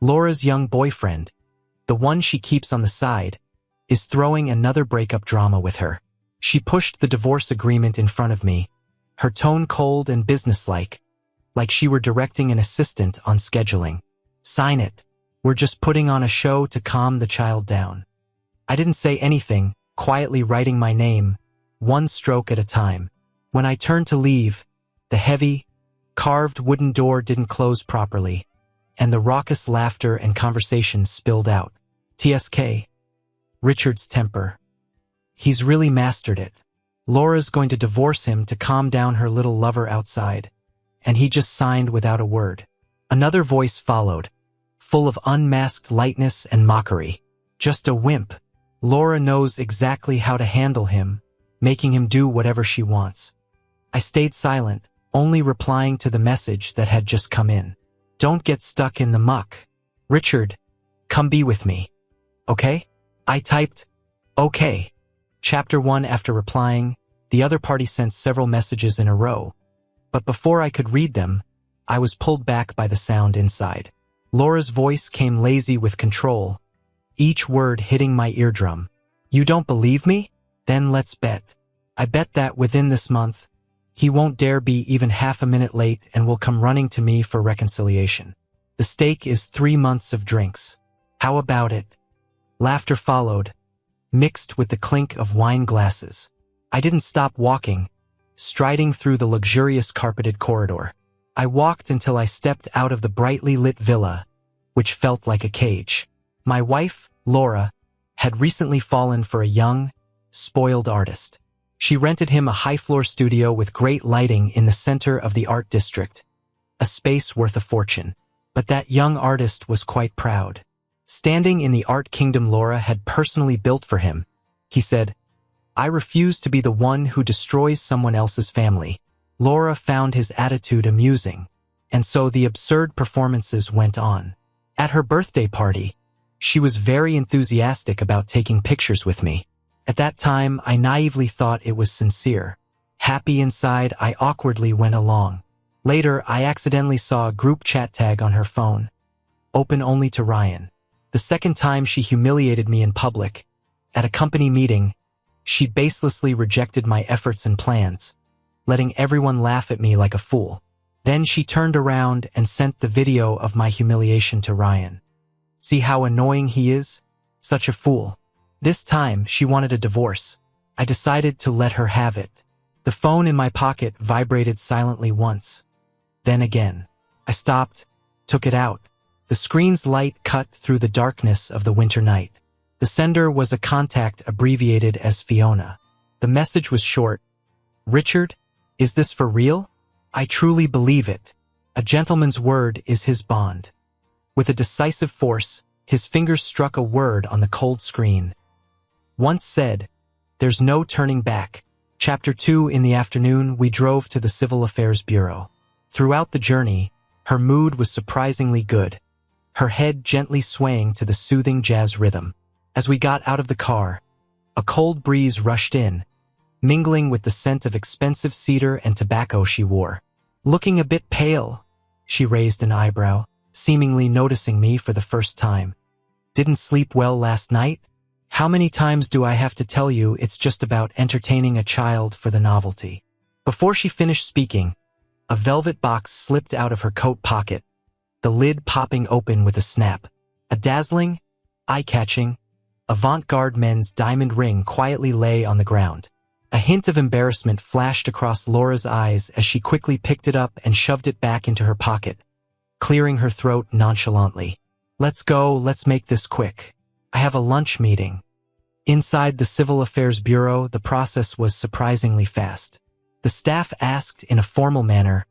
Laura's young boyfriend, the one she keeps on the side, is throwing another breakup drama with her. She pushed the divorce agreement in front of me, her tone cold and businesslike, like she were directing an assistant on scheduling. Sign it. We're just putting on a show to calm the child down. I didn't say anything, quietly writing my name, one stroke at a time. When I turned to leave, the heavy, carved wooden door didn't close properly, and the raucous laughter and conversation spilled out. TSK. Richard's temper. He's really mastered it. Laura's going to divorce him to calm down her little lover outside, and he just signed without a word. Another voice followed, full of unmasked lightness and mockery. Just a wimp. Laura knows exactly how to handle him, making him do whatever she wants. I stayed silent, only replying to the message that had just come in. Don't get stuck in the muck. Richard, come be with me. Okay? I typed, okay. Chapter 1. After replying, the other party sent several messages in a row, but before I could read them, I was pulled back by the sound inside. Laura's voice came lazy with control, each word hitting my eardrum. You don't believe me? Then let's bet. I bet that within this month, he won't dare be even half a minute late and will come running to me for reconciliation. The stake is 3 months of drinks. How about it? Laughter followed, mixed with the clink of wine glasses. I didn't stop walking, striding through the luxurious carpeted corridor. I walked until I stepped out of the brightly lit villa, which felt like a cage. My wife, Laura, had recently fallen for a young, spoiled artist. She rented him a high-floor studio with great lighting in the center of the art district, a space worth a fortune. But that young artist was quite proud. Standing in the art kingdom Laura had personally built for him, he said, I refuse to be the one who destroys someone else's family. Laura found his attitude amusing, and so the absurd performances went on. At her birthday party, she was very enthusiastic about taking pictures with me. At that time, I naively thought it was sincere. Happy inside, I awkwardly went along. Later, I accidentally saw a group chat tag on her phone, open only to Ryan. The second time she humiliated me in public, at a company meeting, she baselessly rejected my efforts and plans, letting everyone laugh at me like a fool. Then she turned around and sent the video of my humiliation to Ryan. See how annoying he is? Such a fool. This time, she wanted a divorce. I decided to let her have it. The phone in my pocket vibrated silently once. Then again. I stopped, took it out. The screen's light cut through the darkness of the winter night. The sender was a contact abbreviated as Fiona. The message was short. Richard, is this for real? I truly believe it. A gentleman's word is his bond. With a decisive force, his fingers struck a word on the cold screen. Once said, there's no turning back. Chapter 2. In the afternoon, we drove to the Civil Affairs Bureau. Throughout the journey, her mood was surprisingly good, her head gently swaying to the soothing jazz rhythm. As we got out of the car, a cold breeze rushed in, mingling with the scent of expensive cedar and tobacco she wore. Looking a bit pale, she raised an eyebrow, seemingly noticing me for the first time. Didn't sleep well last night? How many times do I have to tell you it's just about entertaining a child for the novelty? Before she finished speaking, a velvet box slipped out of her coat pocket, the lid popping open with a snap. A dazzling, eye-catching, avant-garde men's diamond ring quietly lay on the ground. A hint of embarrassment flashed across Laura's eyes as she quickly picked it up and shoved it back into her pocket, clearing her throat nonchalantly. Let's go, let's make this quick. I have a lunch meeting. Inside the Civil Affairs Bureau, the process was surprisingly fast. The staff asked in a formal manner,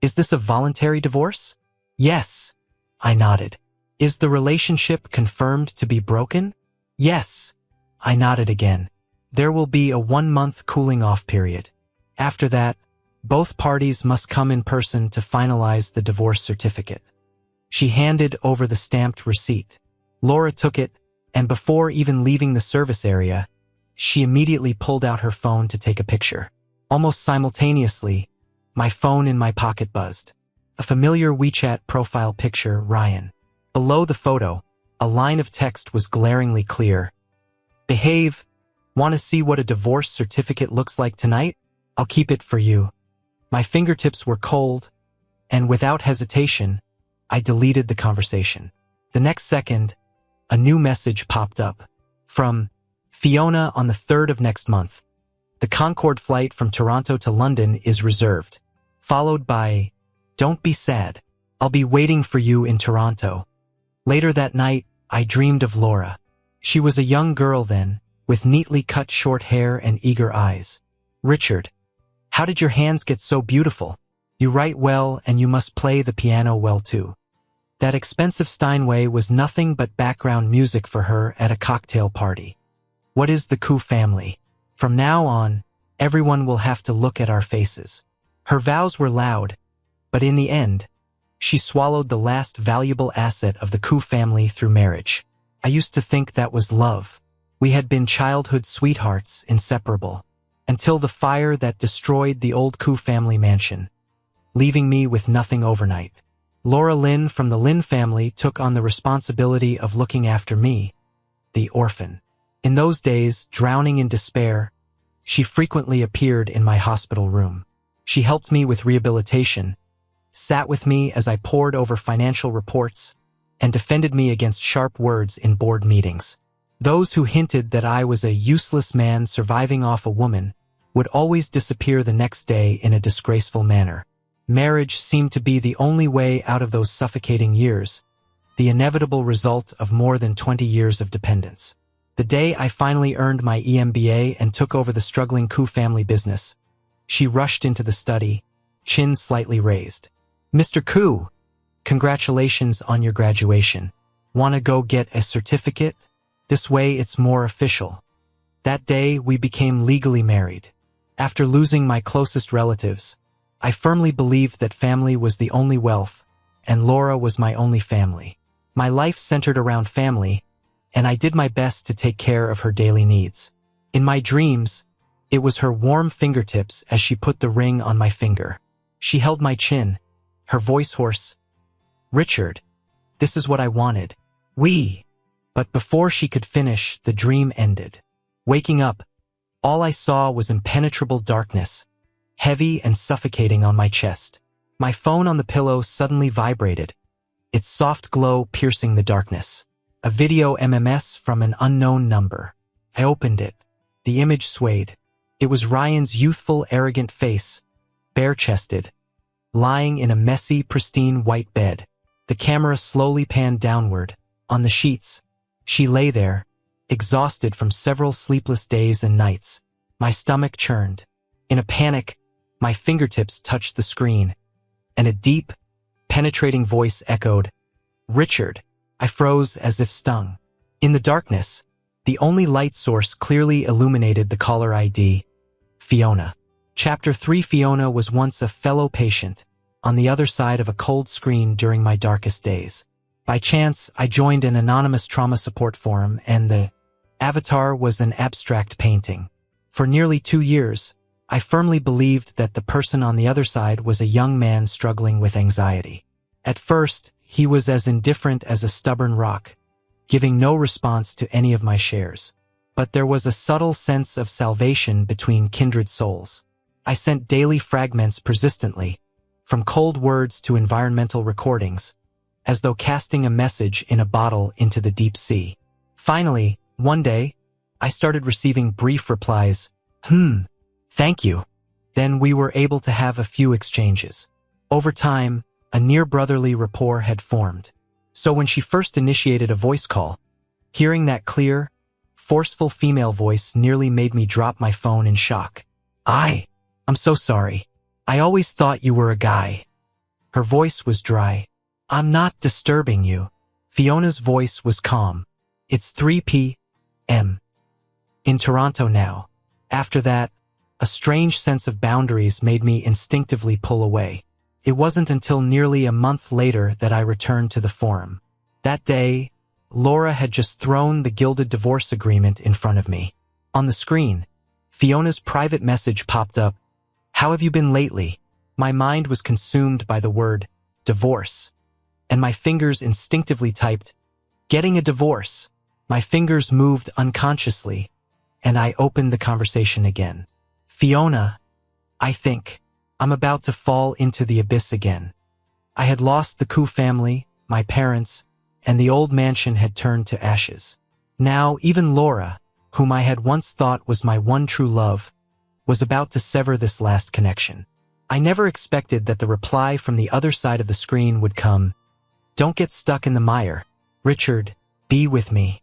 "Is this a voluntary divorce?" "Yes," I nodded. "Is the relationship confirmed to be broken?" "Yes," I nodded again. "There will be a 1-month cooling-off period. After that, both parties must come in person to finalize the divorce certificate." She handed over the stamped receipt. Laura took it, and before even leaving the service area, she immediately pulled out her phone to take a picture. Almost simultaneously, my phone in my pocket buzzed. A familiar WeChat profile picture, Ryan. Below the photo, a line of text was glaringly clear. Behave. Want to see what a divorce certificate looks like tonight? I'll keep it for you. My fingertips were cold, and without hesitation, I deleted the conversation. The next second, a new message popped up. From Fiona on the 3rd of next month. The Concorde flight from Toronto to London is reserved. Followed by, don't be sad. I'll be waiting for you in Toronto. Later that night, I dreamed of Laura. She was a young girl then, with neatly cut short hair and eager eyes. Richard, how did your hands get so beautiful? You write well and you must play the piano well too. That expensive Steinway was nothing but background music for her at a cocktail party. What is the Koo family? From now on, everyone will have to look at our faces. Her vows were loud, but in the end, she swallowed the last valuable asset of the Koo family through marriage. I used to think that was love. We had been childhood sweethearts, inseparable, until the fire that destroyed the old Koo family mansion, leaving me with nothing overnight. Laura Lynn from the Lynn family took on the responsibility of looking after me, the orphan. In those days, drowning in despair, she frequently appeared in my hospital room. She helped me with rehabilitation, sat with me as I pored over financial reports, and defended me against sharp words in board meetings. Those who hinted that I was a useless man surviving off a woman would always disappear the next day in a disgraceful manner. Marriage seemed to be the only way out of those suffocating years, the inevitable result of more than 20 years of dependence. The day I finally earned my EMBA and took over the struggling Koo family business, she rushed into the study, chin slightly raised. Mr. Koo, congratulations on your graduation. Wanna go get a certificate? This way it's more official. That day we became legally married. After losing my closest relatives, I firmly believed that family was the only wealth, and Laura was my only family. My life centered around family, and I did my best to take care of her daily needs. In my dreams, it was her warm fingertips as she put the ring on my finger. She held my chin, her voice hoarse. Richard, this is what I wanted. But before she could finish, the dream ended. Waking up, all I saw was impenetrable darkness, heavy and suffocating on my chest. My phone on the pillow suddenly vibrated, its soft glow piercing the darkness. A video MMS from an unknown number. I opened it. The image swayed. It was Ryan's youthful, arrogant face, bare-chested, lying in a messy, pristine white bed. The camera slowly panned downward. On the sheets, she lay there, exhausted from several sleepless days and nights. My stomach churned. In a panic, my fingertips touched the screen, and a deep, penetrating voice echoed, Richard. I froze as if stung. In the darkness, the only light source clearly illuminated the caller ID, Fiona. Chapter 3. Fiona was once a fellow patient, on the other side of a cold screen during my darkest days. By chance, I joined an anonymous trauma support forum, and the avatar was an abstract painting. For nearly 2 years, I firmly believed that the person on the other side was a young man struggling with anxiety. At first, he was as indifferent as a stubborn rock, giving no response to any of my shares. But there was a subtle sense of salvation between kindred souls. I sent daily fragments persistently, from cold words to environmental recordings, as though casting a message in a bottle into the deep sea. Finally, one day, I started receiving brief replies, thank you. Then we were able to have a few exchanges. Over time, a near-brotherly rapport had formed. So when she first initiated a voice call, hearing that clear, forceful female voice nearly made me drop my phone in shock. I'm so sorry. I always thought you were a guy. Her voice was dry. I'm not disturbing you. Fiona's voice was calm. It's 3 p.m. in Toronto now. After that, a strange sense of boundaries made me instinctively pull away. It wasn't until nearly a month later that I returned to the forum. That day, Laura had just thrown the gilded divorce agreement in front of me. On the screen, Fiona's private message popped up. How have you been lately? My mind was consumed by the word divorce. and my fingers instinctively typed, "Getting a divorce." My fingers moved unconsciously, and I opened the conversation again. "Fiona, I think I'm about to fall into the abyss again." I had lost the Koo family, my parents, and the old mansion had turned to ashes. Now, even Laura, whom I had once thought was my one true love, was about to sever this last connection. I never expected that the reply from the other side of the screen would come, "Don't get stuck in the mire. Richard, be with me."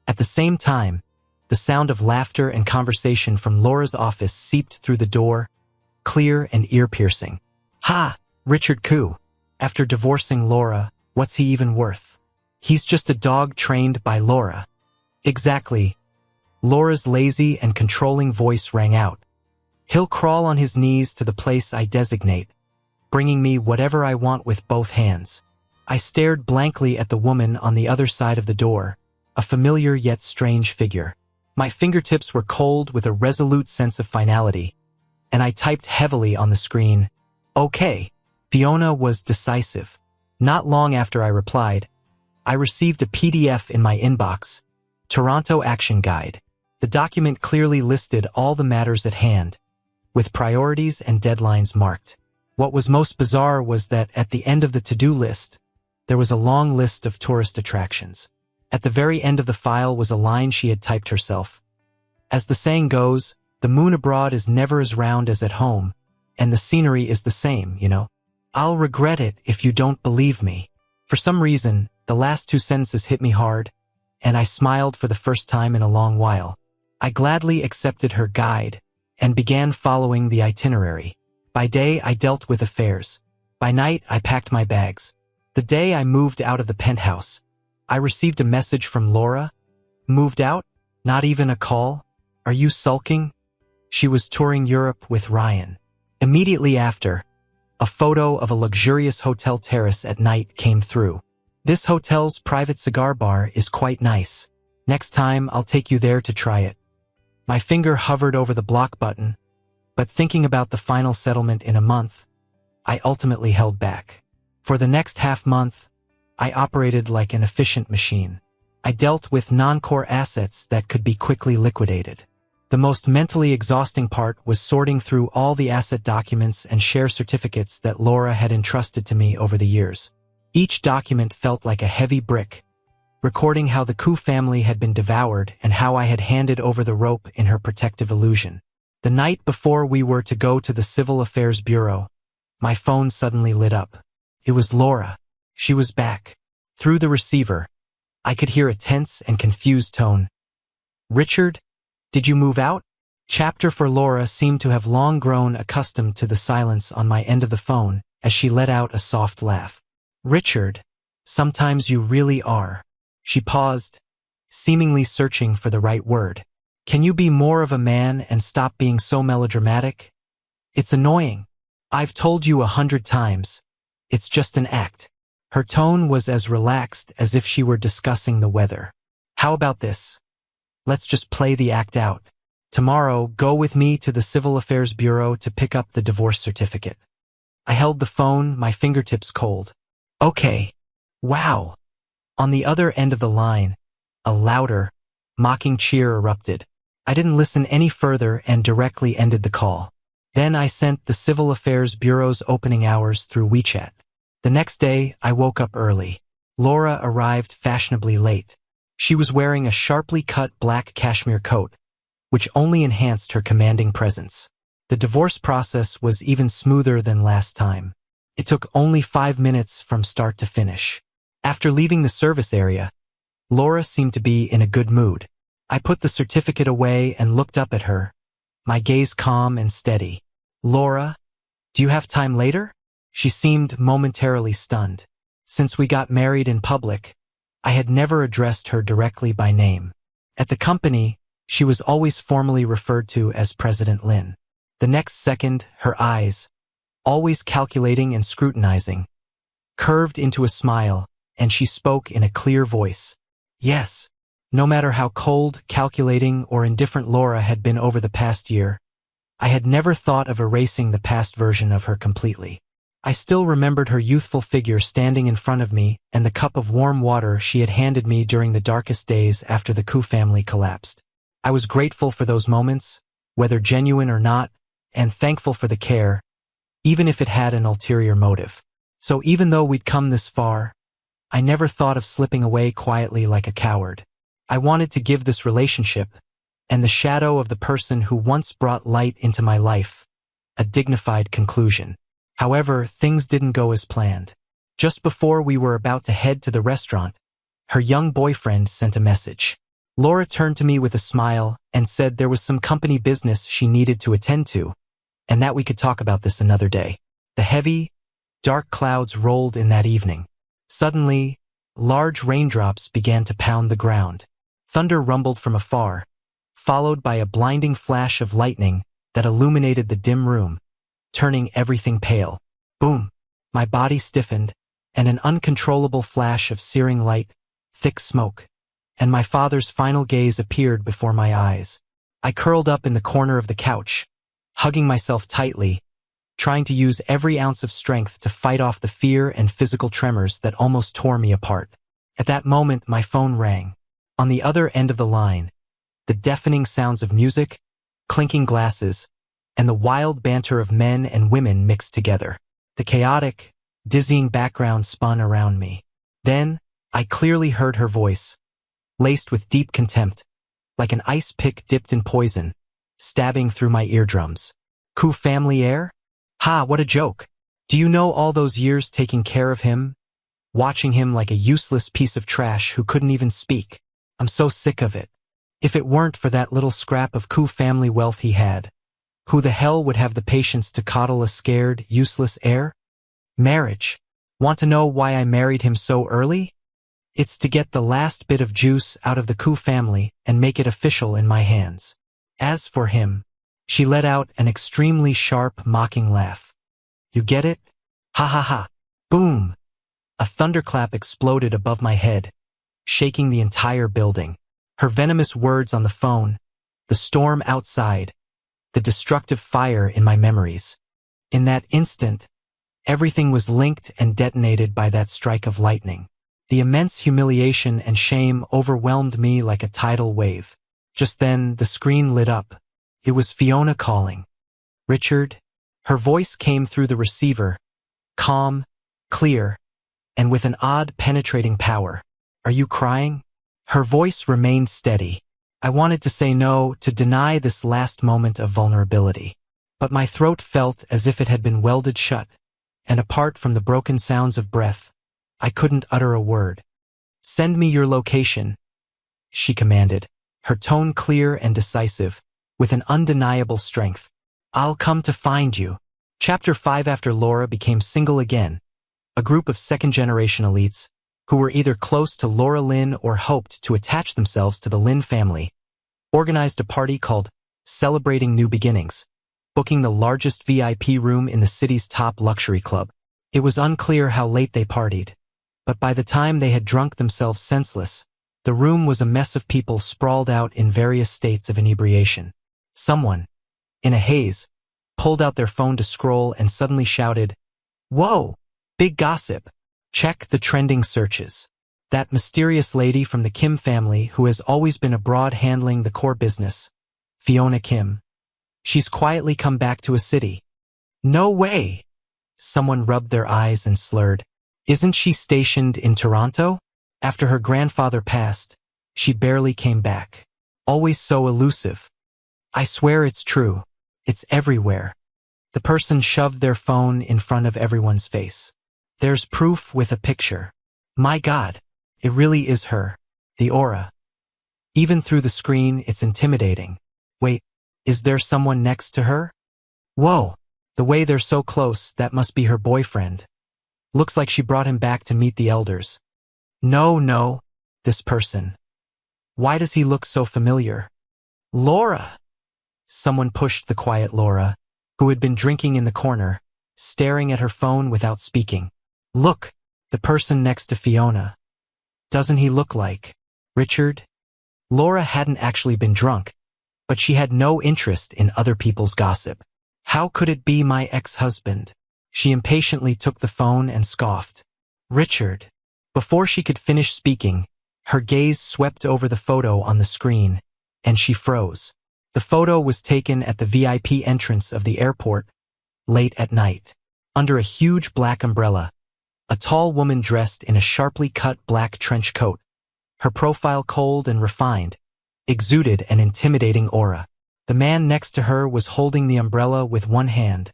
At the same time, the sound of laughter and conversation from Laura's office seeped through the door, clear and ear-piercing. "Ha! Richard Koo. After divorcing Laura, what's he even worth? He's just a dog trained by Laura." Exactly. Laura's lazy and controlling voice rang out. "He'll crawl on his knees to the place I designate, bringing me whatever I want with both hands." I stared blankly at the woman on the other side of the door, a familiar yet strange figure. My fingertips were cold with a resolute sense of finality, and I typed heavily on the screen, "Okay." Fiona was decisive. Not long after I replied, I received a PDF in my inbox, Toronto Action Guide. The document clearly listed all the matters at hand, with priorities and deadlines marked. What was most bizarre was that at the end of the to-do list, there was a long list of tourist attractions. At the very end of the file was a line she had typed herself. "As the saying goes, the moon abroad is never as round as at home, and the scenery is the same, you know. I'll regret it if you don't believe me." For some reason, the last two sentences hit me hard, and I smiled for the first time in a long while. I gladly accepted her guide and began following the itinerary. By day, I dealt with affairs. By night, I packed my bags. The day I moved out of the penthouse, I received a message from Laura. "Moved out? Not even a call? Are you sulking?" She was touring Europe with Ryan. Immediately after, a photo of a luxurious hotel terrace at night came through. "This hotel's private cigar bar is quite nice. Next time, I'll take you there to try it." My finger hovered over the block button, but thinking about the final settlement in a month, I ultimately held back. For the next half-month, I operated like an efficient machine. I dealt with non-core assets that could be quickly liquidated. The most mentally exhausting part was sorting through all the asset documents and share certificates that Laura had entrusted to me over the years. Each document felt like a heavy brick, recording how the Koo family had been devoured and how I had handed over the rope in her protective illusion. The night before we were to go to the Civil Affairs Bureau, my phone suddenly lit up. It was Laura. She was back. Through the receiver, I could hear a tense and confused tone. "Richard? Did you move out?" Chapter for Laura seemed to have long grown accustomed to the silence on my end of the phone as she let out a soft laugh. "Richard, sometimes you really are." She paused, seemingly searching for the right word. "Can you be more of a man and stop being so melodramatic? It's annoying. I've told you 100 times. It's just an act." Her tone was as relaxed as if she were discussing the weather. "How about this? Let's just play the act out. Tomorrow, go with me to the Civil Affairs Bureau to pick up the divorce certificate." I held the phone, my fingertips cold. "Okay. Wow." On the other end of the line, a louder, mocking cheer erupted. I didn't listen any further and directly ended the call. Then I sent the Civil Affairs Bureau's opening hours through WeChat. The next day, I woke up early. Laura arrived fashionably late. She was wearing a sharply cut black cashmere coat, which only enhanced her commanding presence. The divorce process was even smoother than last time. It took only 5 minutes from start to finish. After leaving the service area, Laura seemed to be in a good mood. I put the certificate away and looked up at her, my gaze calm and steady. "Laura, do you have time later?" She seemed momentarily stunned. Since we got married in public, I had never addressed her directly by name. At the company, she was always formally referred to as President Lin. The next second, her eyes, always calculating and scrutinizing, curved into a smile, and she spoke in a clear voice. "Yes." No matter how cold, calculating, or indifferent Laura had been over the past year, I had never thought of erasing the past version of her completely. I still remembered her youthful figure standing in front of me and the cup of warm water she had handed me during the darkest days after the Ku family collapsed. I was grateful for those moments, whether genuine or not, and thankful for the care, even if it had an ulterior motive. So even though we'd come this far, I never thought of slipping away quietly like a coward. I wanted to give this relationship, and the shadow of the person who once brought light into my life, a dignified conclusion. However, things didn't go as planned. Just before we were about to head to the restaurant, her young boyfriend sent a message. Laura turned to me with a smile and said there was some company business she needed to attend to, and that we could talk about this another day. The heavy, dark clouds rolled in that evening. Suddenly, large raindrops began to pound the ground. Thunder rumbled from afar, followed by a blinding flash of lightning that illuminated the dim room, turning everything pale. Boom! My body stiffened, and an uncontrollable flash of searing light, thick smoke, and my father's final gaze appeared before my eyes. I curled up in the corner of the couch, hugging myself tightly, trying to use every ounce of strength to fight off the fear and physical tremors that almost tore me apart. At that moment, my phone rang. On the other end of the line, the deafening sounds of music, clinking glasses, and the wild banter of men and women mixed together. The chaotic, dizzying background spun around me. Then, I clearly heard her voice, laced with deep contempt, like an ice pick dipped in poison, stabbing through my eardrums. Ku family heir? Ha, what a joke. Do you know all those years taking care of him, watching him like a useless piece of trash who couldn't even speak? I'm so sick of it. If it weren't for that little scrap of Ku family wealth he had, who the hell would have the patience to coddle a scared, useless heir? Marriage. Want to know why I married him so early? It's to get the last bit of juice out of the Ku family and make it official in my hands. As for him, she let out an extremely sharp, mocking laugh. You get it? Ha ha ha. Boom! A thunderclap exploded above my head, shaking the entire building. Her venomous words on the phone, the storm outside, the destructive fire in my memories. In that instant, everything was linked and detonated by that strike of lightning. The immense humiliation and shame overwhelmed me like a tidal wave. Just then, the screen lit up. It was Fiona calling. Richard? Her voice came through the receiver, calm, clear, and with an odd penetrating power. Are you crying? Her voice remained steady. I wanted to say no, to deny this last moment of vulnerability. But my throat felt as if it had been welded shut, and apart from the broken sounds of breath, I couldn't utter a word. Send me your location, she commanded, her tone clear and decisive, with an undeniable strength. I'll come to find you. Chapter 5. After Laura became single again, a group of second-generation elites, who were either close to Laura Lynn or hoped to attach themselves to the Lynn family, organized a party called Celebrating New Beginnings, booking the largest VIP room in the city's top luxury club. It was unclear how late they partied, but by the time they had drunk themselves senseless, the room was a mess of people sprawled out in various states of inebriation. Someone, in a haze, pulled out their phone to scroll and suddenly shouted, "Whoa! Big gossip! Check the trending searches." That mysterious lady from the Kim family who has always been abroad handling the core business, Fiona Kim. She's quietly come back to a city. No way! Someone rubbed their eyes and slurred. Isn't she stationed in Toronto? After her grandfather passed, she barely came back. Always so elusive. I swear it's true. It's everywhere. The person shoved their phone in front of everyone's face. There's proof with a picture. My God, it really is her. The aura. Even through the screen, it's intimidating. Wait, is there someone next to her? Whoa, the way they're so close, that must be her boyfriend. Looks like she brought him back to meet the elders. No, this person. Why does he look so familiar? Laura! Someone pushed the quiet Laura, who had been drinking in the corner, staring at her phone without speaking. Look, the person next to Fiona. Doesn't he look like Richard? Laura hadn't actually been drunk, but she had no interest in other people's gossip. How could it be my ex-husband? She impatiently took the phone and scoffed. Richard. Before she could finish speaking, her gaze swept over the photo on the screen, and she froze. The photo was taken at the VIP entrance of the airport, late at night. Under a huge black umbrella, a tall woman dressed in a sharply cut black trench coat, her profile cold and refined, exuded an intimidating aura. The man next to her was holding the umbrella with one hand,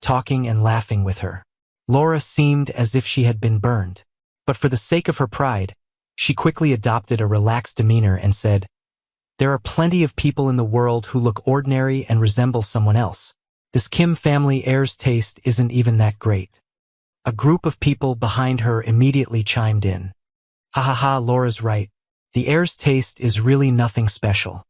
talking and laughing with her. Laura seemed as if she had been burned. But for the sake of her pride, she quickly adopted a relaxed demeanor and said, "There are plenty of people in the world who look ordinary and resemble someone else. This Kim family heir's taste isn't even that great." A group of people behind her immediately chimed in. "Ha ha ha, Laura's right. The heir's taste is really nothing special."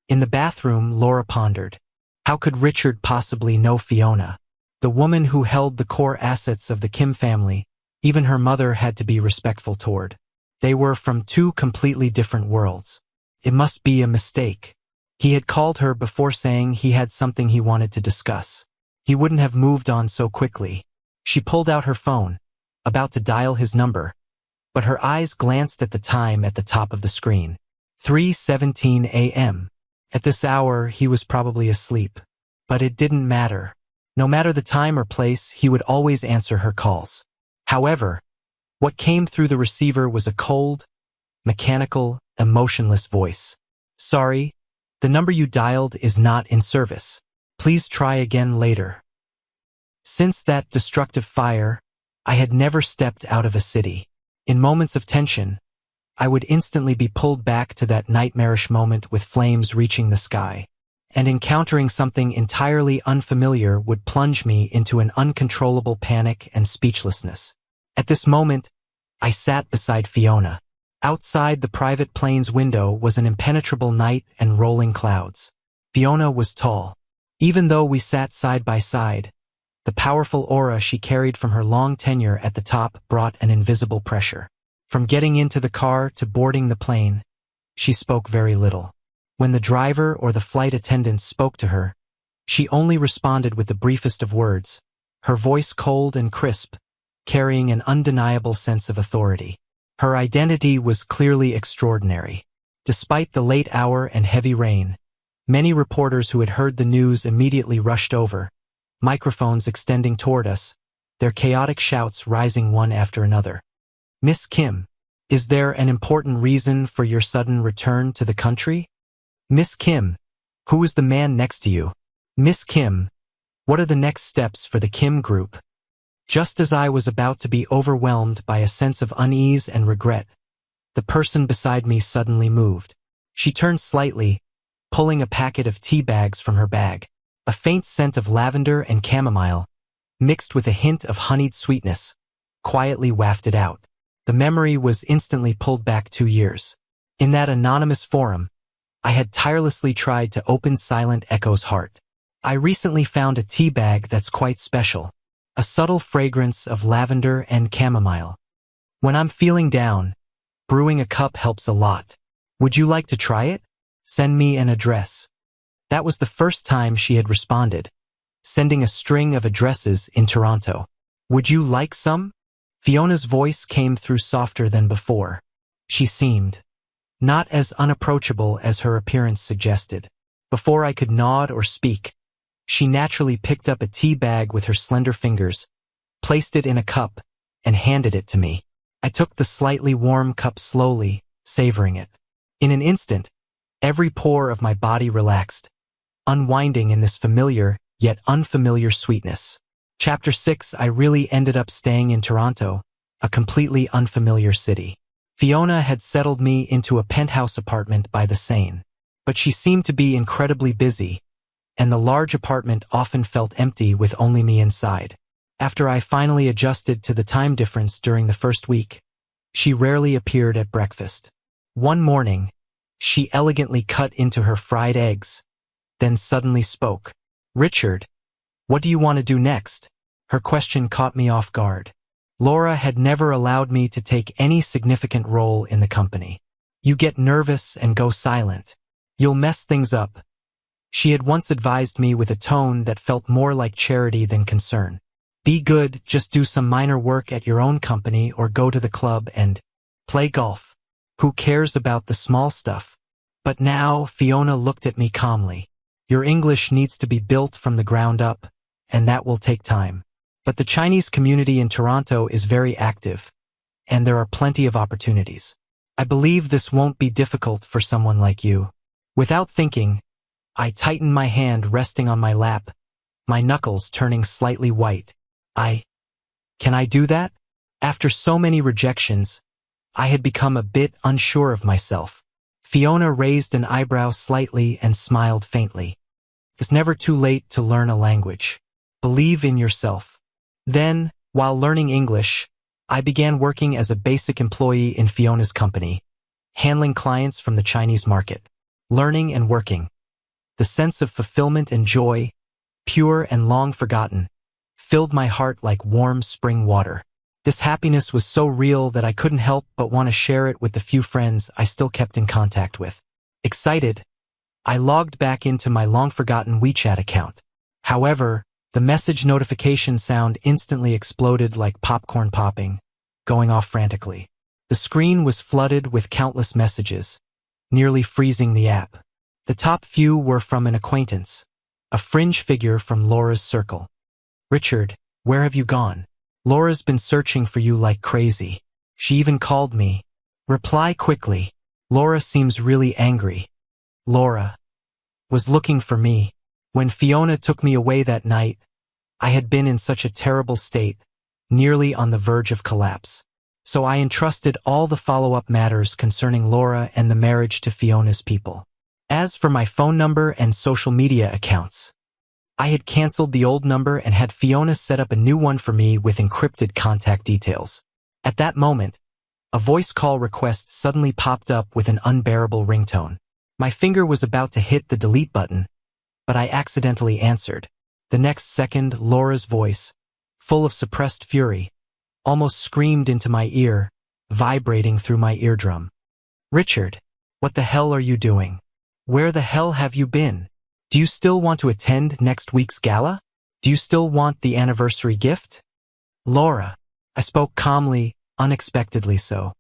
In the bathroom, Laura pondered. How could Richard possibly know Fiona? The woman who held the core assets of the Kim family, even her mother had to be respectful toward. They were from two completely different worlds. It must be a mistake. He had called her before saying he had something he wanted to discuss. He wouldn't have moved on so quickly. She pulled out her phone, about to dial his number, but her eyes glanced at the time at the top of the screen. 3:17 a.m. At this hour, he was probably asleep. But it didn't matter. No matter the time or place, he would always answer her calls. However, what came through the receiver was a cold, mechanical, emotionless voice. "Sorry, the number you dialed is not in service. Please try again later." Since that destructive fire, I had never stepped out of a city. In moments of tension, I would instantly be pulled back to that nightmarish moment with flames reaching the sky. And encountering something entirely unfamiliar would plunge me into an uncontrollable panic and speechlessness. At this moment, I sat beside Fiona. Outside the private plane's window was an impenetrable night and rolling clouds. Fiona was tall. Even though we sat side by side, the powerful aura she carried from her long tenure at the top brought an invisible pressure. From getting into the car to boarding the plane, she spoke very little. When the driver or the flight attendant spoke to her, she only responded with the briefest of words, her voice cold and crisp, carrying an undeniable sense of authority. Her identity was clearly extraordinary. Despite the late hour and heavy rain, many reporters who had heard the news immediately rushed over, microphones extending toward us, their chaotic shouts rising one after another. "Miss Kim, is there an important reason for your sudden return to the country? Miss Kim, who is the man next to you? Miss Kim, what are the next steps for the Kim group?" Just as I was about to be overwhelmed by a sense of unease and regret, the person beside me suddenly moved. She turned slightly, pulling a packet of tea bags from her bag. A faint scent of lavender and chamomile, mixed with a hint of honeyed sweetness, quietly wafted out. The memory was instantly pulled back 2 years. In that anonymous forum, I had tirelessly tried to open Silent Echo's heart. I recently found a tea bag that's quite special, a subtle fragrance of lavender and chamomile. When I'm feeling down, brewing a cup helps a lot. Would you like to try it? Send me an address. That was the first time she had responded, sending a string of addresses in Toronto. Would you like some? Fiona's voice came through softer than before. She seemed not as unapproachable as her appearance suggested. Before I could nod or speak, she naturally picked up a tea bag with her slender fingers, placed it in a cup, and handed it to me. I took the slightly warm cup slowly, savoring it. In an instant, every pore of my body relaxed, unwinding in this familiar yet unfamiliar sweetness. Chapter 6. I really ended up staying in Toronto, a completely unfamiliar city. Fiona had settled me into a penthouse apartment by the Seine, but she seemed to be incredibly busy, and the large apartment often felt empty with only me inside. After I finally adjusted to the time difference during the first week, she rarely appeared at breakfast. One morning, she elegantly cut into her fried eggs, then suddenly spoke. "Richard, what do you want to do next?" Her question caught me off guard. Laura had never allowed me to take any significant role in the company. "You get nervous and go silent. You'll mess things up," she had once advised me with a tone that felt more like charity than concern. Be good, just do some minor work at your own company or go to the club and play golf. Who cares about the small stuff? But now, Fiona looked at me calmly. Your English needs to be built from the ground up, and that will take time. But the Chinese community in Toronto is very active, and there are plenty of opportunities. I believe this won't be difficult for someone like you. Without thinking, I tightened my hand resting on my lap, my knuckles turning slightly white. Can I do that? After so many rejections, I had become a bit unsure of myself. Fiona raised an eyebrow slightly and smiled faintly. It's never too late to learn a language. Believe in yourself. Then, while learning English, I began working as a basic employee in Fiona's company, handling clients from the Chinese market. Learning and working. The sense of fulfillment and joy, pure and long forgotten, filled my heart like warm spring water. This happiness was so real that I couldn't help but want to share it with the few friends I still kept in contact with. Excited, I logged back into my long-forgotten WeChat account. However, the message notification sound instantly exploded like popcorn popping, going off frantically. The screen was flooded with countless messages, nearly freezing the app. The top few were from an acquaintance, a fringe figure from Laura's circle. Richard, where have you gone? Laura's been searching for you like crazy. She even called me. Reply quickly. Laura seems really angry. Laura was looking for me. When Fiona took me away that night, I had been in such a terrible state, nearly on the verge of collapse. So I entrusted all the follow-up matters concerning Laura and the marriage to Fiona's people. As for my phone number and social media accounts, I had canceled the old number and had Fiona set up a new one for me with encrypted contact details. At that moment, a voice call request suddenly popped up with an unbearable ringtone. My finger was about to hit the delete button, but I accidentally answered. The next second, Laura's voice, full of suppressed fury, almost screamed into my ear, vibrating through my eardrum. Richard, what the hell are you doing? Where the hell have you been? Do you still want to attend next week's gala? Do you still want the anniversary gift? Laura, I spoke calmly, unexpectedly so.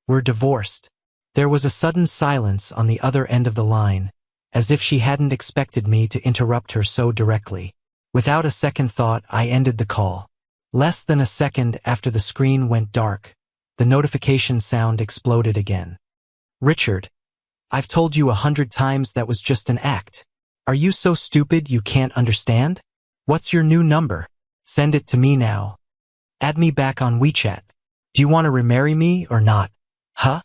We're divorced. There was a sudden silence on the other end of the line, as if she hadn't expected me to interrupt her so directly. Without a second thought, I ended the call. Less than a second after the screen went dark, the notification sound exploded again. Richard, I've told you 100 times that was just an act. Are you so stupid you can't understand? What's your new number? Send it to me now. Add me back on WeChat. Do you want to remarry me or not? Huh?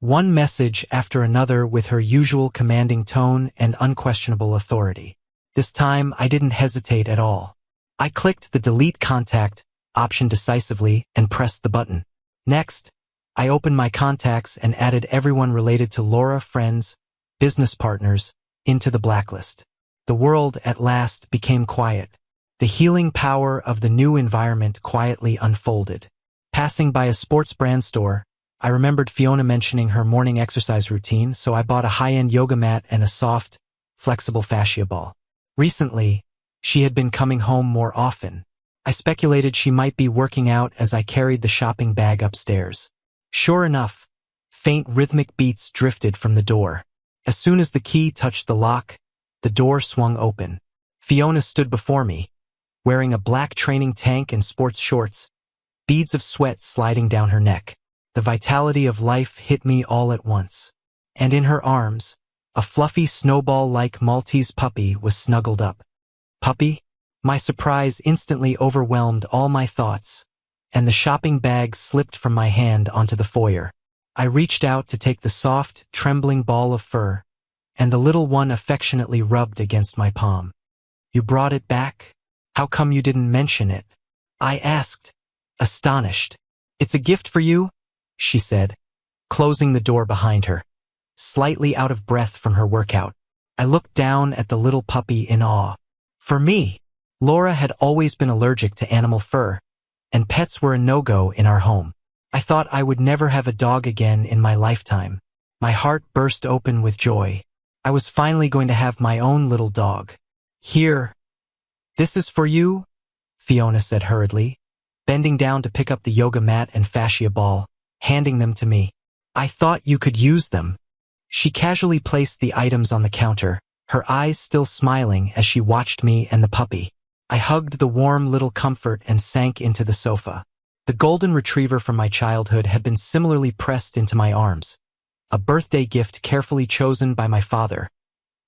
One message after another with her usual commanding tone and unquestionable authority. This time, I didn't hesitate at all. I clicked the delete contact option decisively and pressed the button. Next, I opened my contacts and added everyone related to Laura, friends, business partners, into the blacklist. The world at last became quiet. The healing power of the new environment quietly unfolded. Passing by a sports brand store, I remembered Fiona mentioning her morning exercise routine, so I bought a high-end yoga mat and a soft, flexible fascia ball. Recently, she had been coming home more often. I speculated she might be working out as I carried the shopping bag upstairs. Sure enough, faint rhythmic beats drifted from the door. As soon as the key touched the lock, the door swung open. Fiona stood before me, wearing a black training tank and sports shorts, beads of sweat sliding down her neck. The vitality of life hit me all at once. And in her arms, a fluffy snowball-like Maltese puppy was snuggled up. Puppy? My surprise instantly overwhelmed all my thoughts, and the shopping bag slipped from my hand onto the foyer. I reached out to take the soft, trembling ball of fur, and the little one affectionately rubbed against my palm. You brought it back? How come you didn't mention it? I asked, astonished. It's a gift for you, she said, closing the door behind her. Slightly out of breath from her workout, I looked down at the little puppy in awe. For me, Laura had always been allergic to animal fur, and pets were a no-go in our home. I thought I would never have a dog again in my lifetime. My heart burst open with joy. I was finally going to have my own little dog. Here. This is for you, Fiona said hurriedly, bending down to pick up the yoga mat and fascia ball, handing them to me. I thought you could use them. She casually placed the items on the counter, her eyes still smiling as she watched me and the puppy. I hugged the warm little comfort and sank into the sofa. The golden retriever from my childhood had been similarly pressed into my arms, a birthday gift carefully chosen by my father,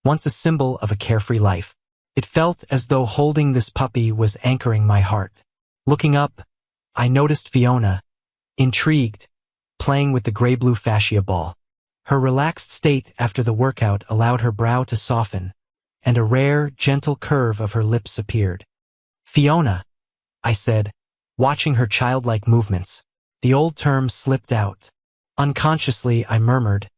once a symbol of a carefree life. It felt as though holding this puppy was anchoring my heart. Looking up, I noticed Fiona, intrigued, playing with the gray-blue fascia ball. Her relaxed state after the workout allowed her brow to soften, and a rare, gentle curve of her lips appeared. Fiona, I said, watching her childlike movements. The old term slipped out. Unconsciously, I murmured,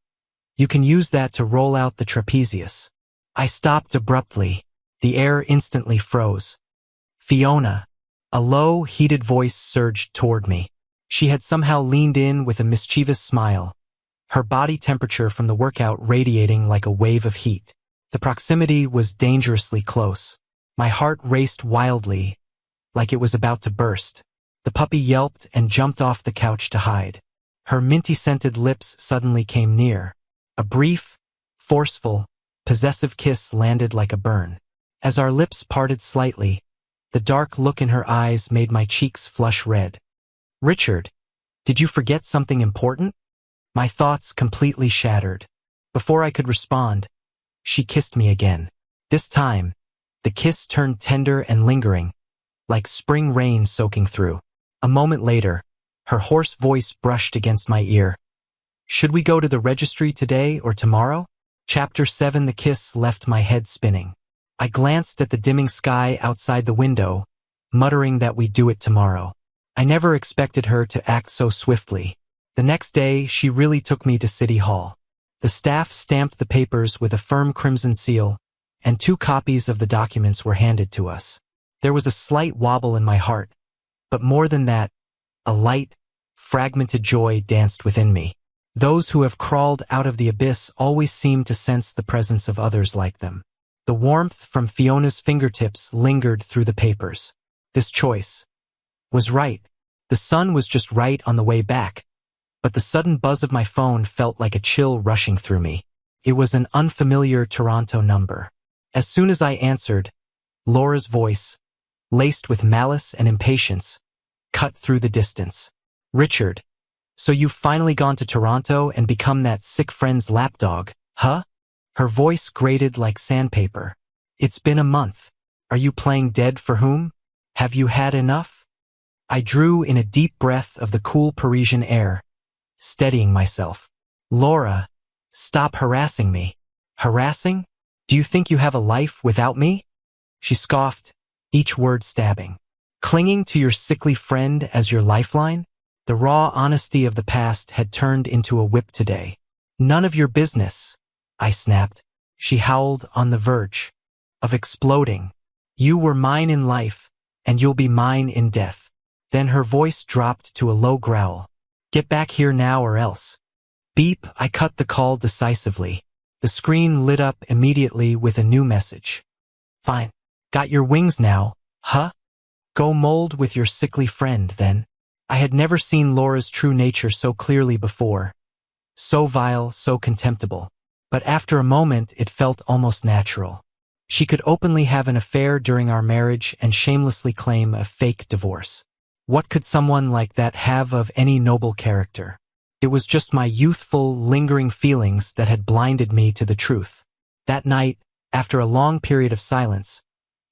"You can use that to roll out the trapezius." I stopped abruptly. The air instantly froze. Fiona. A low, heated voice surged toward me. She had somehow leaned in with a mischievous smile, her body temperature from the workout radiating like a wave of heat. The proximity was dangerously close. My heart raced wildly, like it was about to burst. The puppy yelped and jumped off the couch to hide. Her minty-scented lips suddenly came near. A brief, forceful, possessive kiss landed like a burn. As our lips parted slightly, the dark look in her eyes made my cheeks flush red. "Richard, did you forget something important?" My thoughts completely shattered. Before I could respond, she kissed me again. This time, the kiss turned tender and lingering, like spring rain soaking through. A moment later, her hoarse voice brushed against my ear. "Should we go to the registry today or tomorrow?" Chapter 7. The kiss left my head spinning. I glanced at the dimming sky outside the window, muttering that we'd do it tomorrow. I never expected her to act so swiftly. The next day, she really took me to City Hall. The staff stamped the papers with a firm crimson seal, and 2 copies of the documents were handed to us. There was a slight wobble in my heart, but more than that, a light, fragmented joy danced within me. Those who have crawled out of the abyss always seem to sense the presence of others like them. The warmth from Fiona's fingertips lingered through the papers. This choice was right. The sun was just right on the way back, but the sudden buzz of my phone felt like a chill rushing through me. It was an unfamiliar Toronto number. As soon as I answered, Laura's voice, laced with malice and impatience, cut through the distance. "Richard, so you've finally gone to Toronto and become that sick friend's lapdog, huh?" Her voice grated like sandpaper. "It's been a month. Are you playing dead for whom? Have you had enough?" I drew in a deep breath of the cool Parisian air, steadying myself. "Laura, stop harassing me." "Harassing? Do you think you have a life without me?" She scoffed, each word stabbing. "Clinging to your sickly friend as your lifeline?" The raw honesty of the past had turned into a whip today. "None of your business," I snapped. She howled, on the verge of exploding. "You were mine in life, and you'll be mine in death." Then her voice dropped to a low growl. "Get back here now or else." Beep, I cut the call decisively. The screen lit up immediately with a new message. "Fine. Got your wings now, huh? Go mold with your sickly friend, then." I had never seen Laura's true nature so clearly before. So vile, so contemptible. But after a moment, it felt almost natural. She could openly have an affair during our marriage and shamelessly claim a fake divorce. What could someone like that have of any noble character? It was just my youthful, lingering feelings that had blinded me to the truth. That night, after a long period of silence,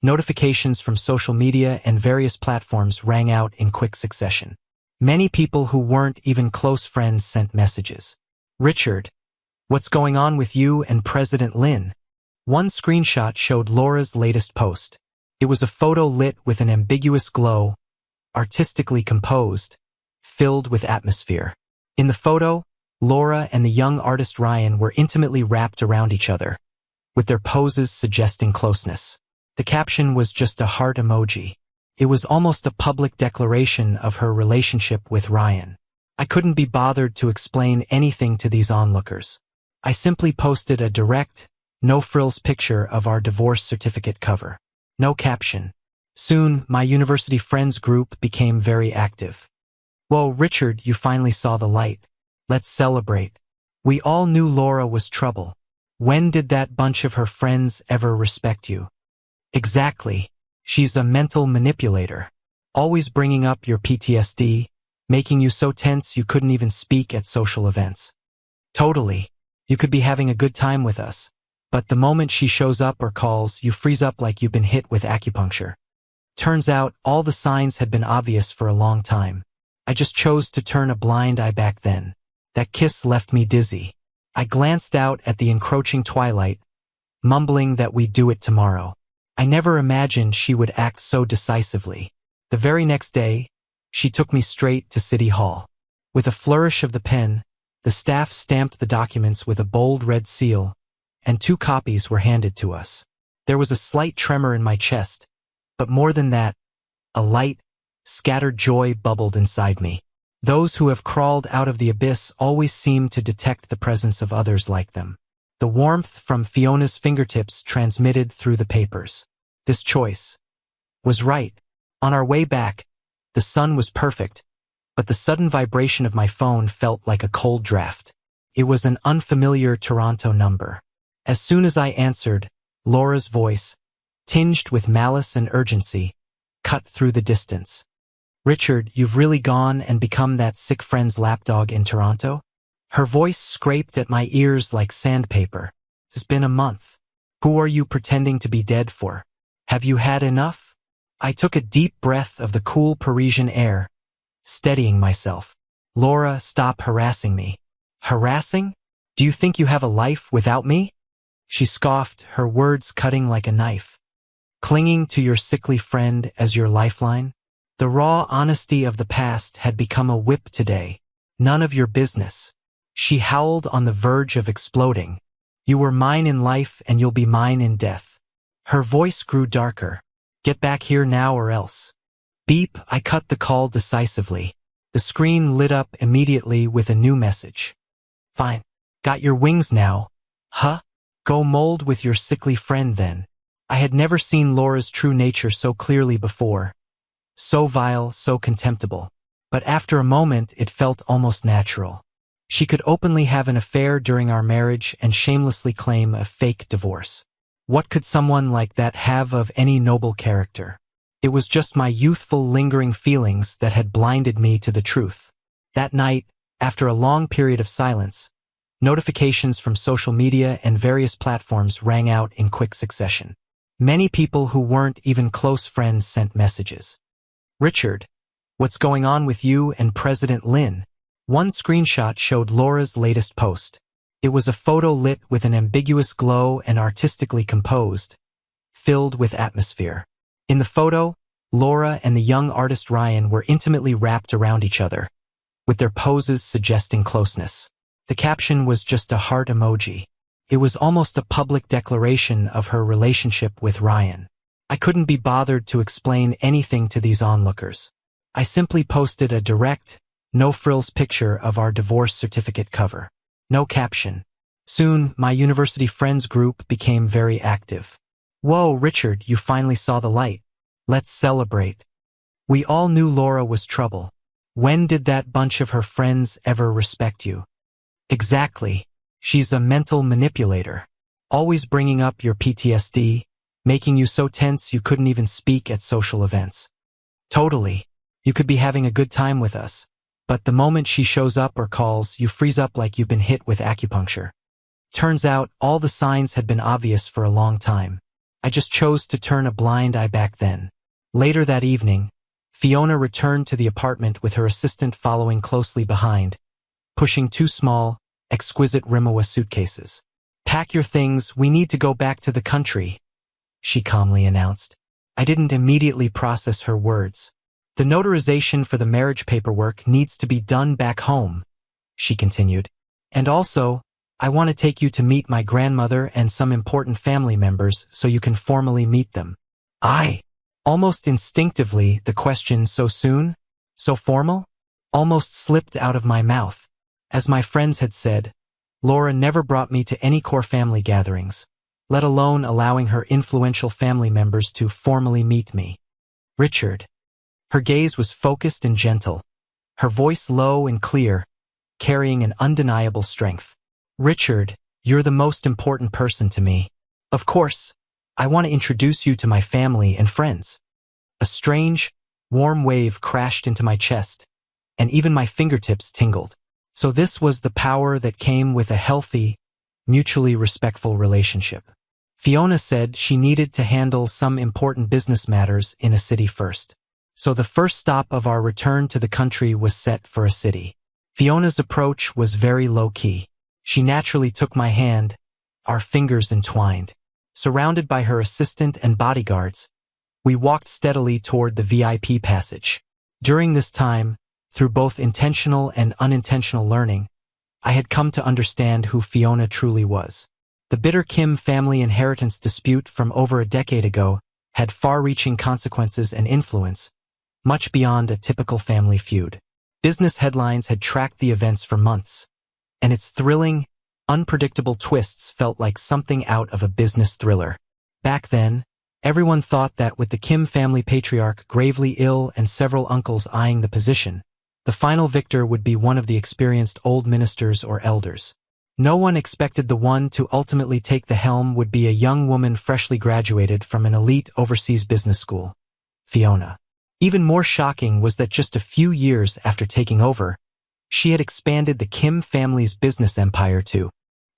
notifications from social media and various platforms rang out in quick succession. Many people who weren't even close friends sent messages. "Richard, what's going on with you and President Lin?" One screenshot showed Laura's latest post. It was a photo lit with an ambiguous glow, artistically composed, filled with atmosphere. In the photo, Laura and the young artist Ryan were intimately wrapped around each other, with their poses suggesting closeness. The caption was just a heart emoji. It was almost a public declaration of her relationship with Ryan. I couldn't be bothered to explain anything to these onlookers. I simply posted a direct, no-frills picture of our divorce certificate cover. No caption. Soon, my university friends group became very active. Whoa, Richard, you finally saw the light. Let's celebrate. We all knew Laura was trouble. When did that bunch of her friends ever respect you? Exactly. She's a mental manipulator. Always bringing up your PTSD, making you so tense you couldn't even speak at social events. Totally. You could be having a good time with us, but the moment she shows up or calls, you freeze up like you've been hit with acupuncture. Turns out, all the signs had been obvious for a long time. I just chose to turn a blind eye back then. That kiss left me dizzy. I glanced out at the encroaching twilight, mumbling that we'd do it tomorrow. I never imagined she would act so decisively. The very next day, she took me straight to City Hall. With a flourish of the pen, the staff stamped the documents with a bold red seal, and 2 copies were handed to us. There was a slight tremor in my chest, but more than that, a light, scattered joy bubbled inside me. Those who have crawled out of the abyss always seem to detect the presence of others like them. The warmth from Fiona's fingertips transmitted through the papers. This choice was right. On our way back, the sun was perfect, but the sudden vibration of my phone felt like a cold draft. It was an unfamiliar Toronto number. As soon as I answered, Laura's voice, tinged with malice and urgency, cut through the distance. Richard, you've really gone and become that sick friend's lapdog in Toronto? Her voice scraped at my ears like sandpaper. It's been a month. Who are you pretending to be dead for? Have you had enough? I took a deep breath of the cool Parisian air, steadying myself. Laura, stop harassing me. Harassing? Do you think you have a life without me? She scoffed, her words cutting like a knife. Clinging to your sickly friend as your lifeline? The raw honesty of the past had become a whip today. None of your business. She howled on the verge of exploding. You were mine in life and you'll be mine in death. Her voice grew darker. Get back here now or else. Beep, I cut the call decisively. The screen lit up immediately with a new message. Fine. Got your wings now. Huh? Go mold with your sickly friend then. I had never seen Laura's true nature so clearly before. So vile, so contemptible. But after a moment, it felt almost natural. She could openly have an affair during our marriage and shamelessly claim a fake divorce. What could someone like that have of any noble character? It was just my youthful, lingering feelings that had blinded me to the truth. That night, after a long period of silence, notifications from social media and various platforms rang out in quick succession. Many people who weren't even close friends sent messages. Richard, what's going on with you and President Lin? One screenshot showed Laura's latest post. It was a photo lit with an ambiguous glow and artistically composed, filled with atmosphere. In the photo, Laura and the young artist Ryan were intimately wrapped around each other, with their poses suggesting closeness. The caption was just a heart emoji. It was almost a public declaration of her relationship with Ryan. I couldn't be bothered to explain anything to these onlookers. I simply posted a direct, no-frills picture of our divorce certificate cover. No caption. Soon, my university friends group became very active. Whoa, Richard, you finally saw the light. Let's celebrate. We all knew Laura was trouble. When did that bunch of her friends ever respect you? Exactly. She's a mental manipulator. Always bringing up your PTSD, making you so tense you couldn't even speak at social events. Totally. You could be having a good time with us, but the moment she shows up or calls, you freeze up like you've been hit with acupuncture. Turns out, all the signs had been obvious for a long time. I just chose to turn a blind eye back then. Later that evening, Fiona returned to the apartment with her assistant following closely behind, pushing 2 small, exquisite Rimowa suitcases. Pack your things, we need to go back to the country, she calmly announced. I didn't immediately process her words. The notarization for the marriage paperwork needs to be done back home, she continued. And also, I want to take you to meet my grandmother and some important family members so you can formally meet them. Almost instinctively, the question so soon, so formal, almost slipped out of my mouth. As my friends had said, Laura never brought me to any core family gatherings, let alone allowing her influential family members to formally meet me. Richard. Her gaze was focused and gentle, her voice low and clear, carrying an undeniable strength. Richard, you're the most important person to me. Of course, I want to introduce you to my family and friends. A strange, warm wave crashed into my chest, and even my fingertips tingled. So this was the power that came with a healthy, mutually respectful relationship. Fiona said she needed to handle some important business matters in a city first. So the first stop of our return to the country was set for a city. Fiona's approach was very low-key. She naturally took my hand, our fingers entwined. Surrounded by her assistant and bodyguards, we walked steadily toward the VIP passage. During this time, through both intentional and unintentional learning, I had come to understand who Fiona truly was. The bitter Kim family inheritance dispute from over a decade ago had far-reaching consequences and influence, much beyond a typical family feud. Business headlines had tracked the events for months, and its thrilling, unpredictable twists felt like something out of a business thriller. Back then, everyone thought that with the Kim family patriarch gravely ill and several uncles eyeing the position, the final victor would be one of the experienced old ministers or elders. No one expected the one to ultimately take the helm would be a young woman freshly graduated from an elite overseas business school, Fiona. Even more shocking was that just a few years after taking over, she had expanded the Kim family's business empire to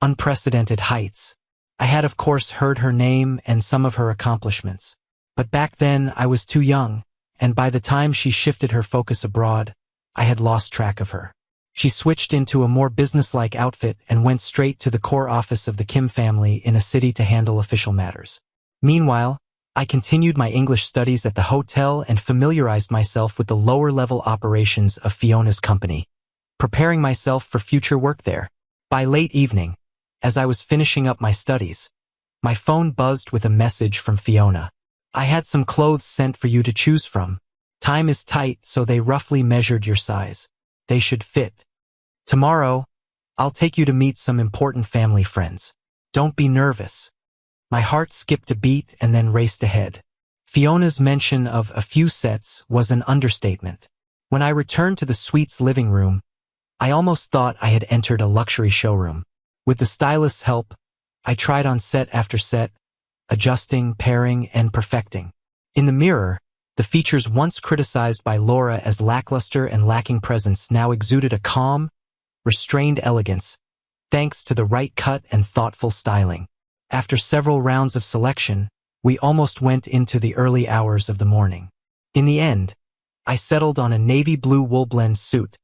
unprecedented heights. I had of course heard her name and some of her accomplishments, but back then I was too young, and by the time she shifted her focus abroad, I had lost track of her. She switched into a more businesslike outfit and went straight to the core office of the Kim family in a city to handle official matters. Meanwhile, I continued my English studies at the hotel and familiarized myself with the lower-level operations of Fiona's company, preparing myself for future work there. By late evening, as I was finishing up my studies, my phone buzzed with a message from Fiona. I had some clothes sent for you to choose from. Time is tight, so they roughly measured your size. They should fit. Tomorrow, I'll take you to meet some important family friends. Don't be nervous. My heart skipped a beat and then raced ahead. Fiona's mention of a few sets was an understatement. When I returned to the suite's living room, I almost thought I had entered a luxury showroom. With the stylist's help, I tried on set after set, adjusting, pairing, and perfecting. In the mirror, the features once criticized by Laura as lackluster and lacking presence now exuded a calm, restrained elegance, thanks to the right cut and thoughtful styling. After several rounds of selection, we almost went into the early hours of the morning. In the end, I settled on a navy blue wool blend suit,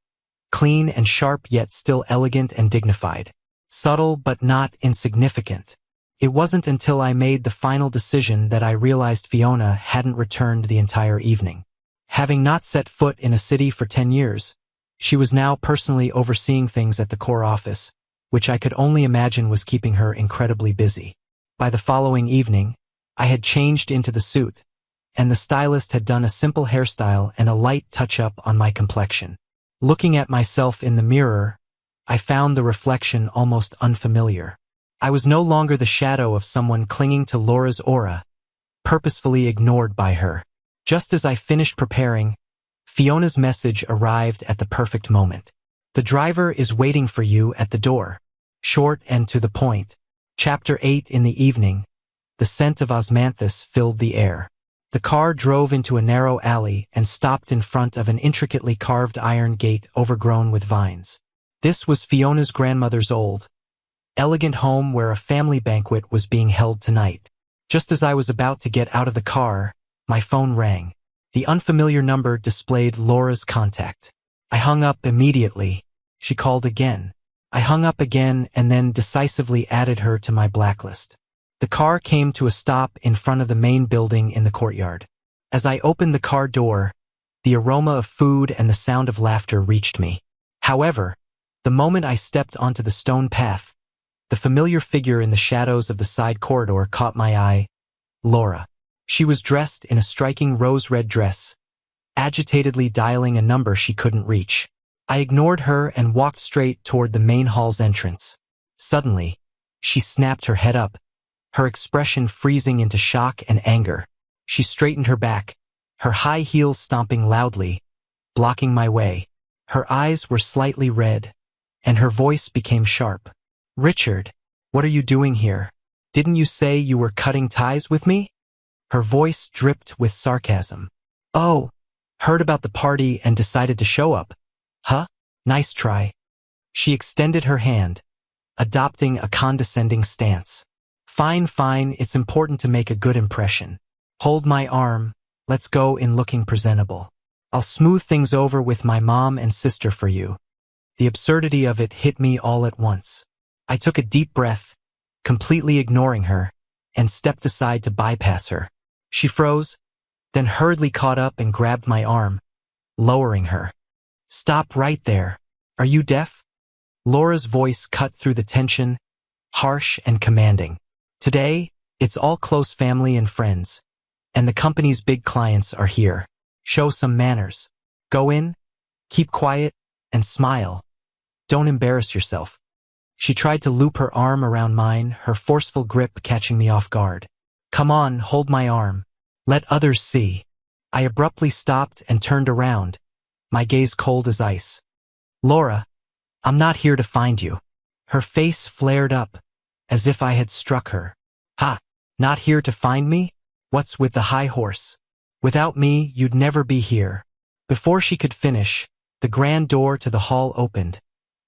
clean and sharp yet still elegant and dignified, subtle but not insignificant. It wasn't until I made the final decision that I realized Fiona hadn't returned the entire evening. Having not set foot in a city for 10 years, she was now personally overseeing things at the core office, which I could only imagine was keeping her incredibly busy. By the following evening, I had changed into the suit, and the stylist had done a simple hairstyle and a light touch-up on my complexion. Looking at myself in the mirror, I found the reflection almost unfamiliar. I was no longer the shadow of someone clinging to Laura's aura, purposefully ignored by her. Just as I finished preparing, Fiona's message arrived at the perfect moment. The driver is waiting for you at the door. Short and to the point. Chapter 8. In the evening, the scent of osmanthus filled the air. The car drove into a narrow alley and stopped in front of an intricately carved iron gate overgrown with vines. This was Fiona's grandmother's old, elegant home where a family banquet was being held tonight. Just as I was about to get out of the car, my phone rang. The unfamiliar number displayed Laura's contact. I hung up immediately. She called again. I hung up again and then decisively added her to my blacklist. The car came to a stop in front of the main building in the courtyard. As I opened the car door, the aroma of food and the sound of laughter reached me. However, the moment I stepped onto the stone path, the familiar figure in the shadows of the side corridor caught my eye. Laura. She was dressed in a striking rose-red dress, agitatedly dialing a number she couldn't reach. I ignored her and walked straight toward the main hall's entrance. Suddenly, she snapped her head up, her expression freezing into shock and anger. She straightened her back, her high heels stomping loudly, blocking my way. Her eyes were slightly red, and her voice became sharp. "Richard, what are you doing here? Didn't you say you were cutting ties with me?" Her voice dripped with sarcasm. "Oh, heard about the party and decided to show up. Huh? Nice try." She extended her hand, adopting a condescending stance. "Fine, fine, it's important to make a good impression. Hold my arm, let's go in looking presentable. I'll smooth things over with my mom and sister for you." The absurdity of it hit me all at once. I took a deep breath, completely ignoring her, and stepped aside to bypass her. She froze, then hurriedly caught up and grabbed my arm, lowering her. "Stop right there. Are you deaf?" Laura's voice cut through the tension, harsh and commanding. "Today, it's all close family and friends, and the company's big clients are here. Show some manners. Go in, keep quiet, and smile. Don't embarrass yourself." She tried to loop her arm around mine, her forceful grip catching me off guard. "Come on, hold my arm. Let others see." I abruptly stopped and turned around, my gaze cold as ice. "Laura, I'm not here to find you." Her face flared up, as if I had struck her. "Ha, not here to find me? What's with the high horse? Without me, you'd never be here." Before she could finish, the grand door to the hall opened,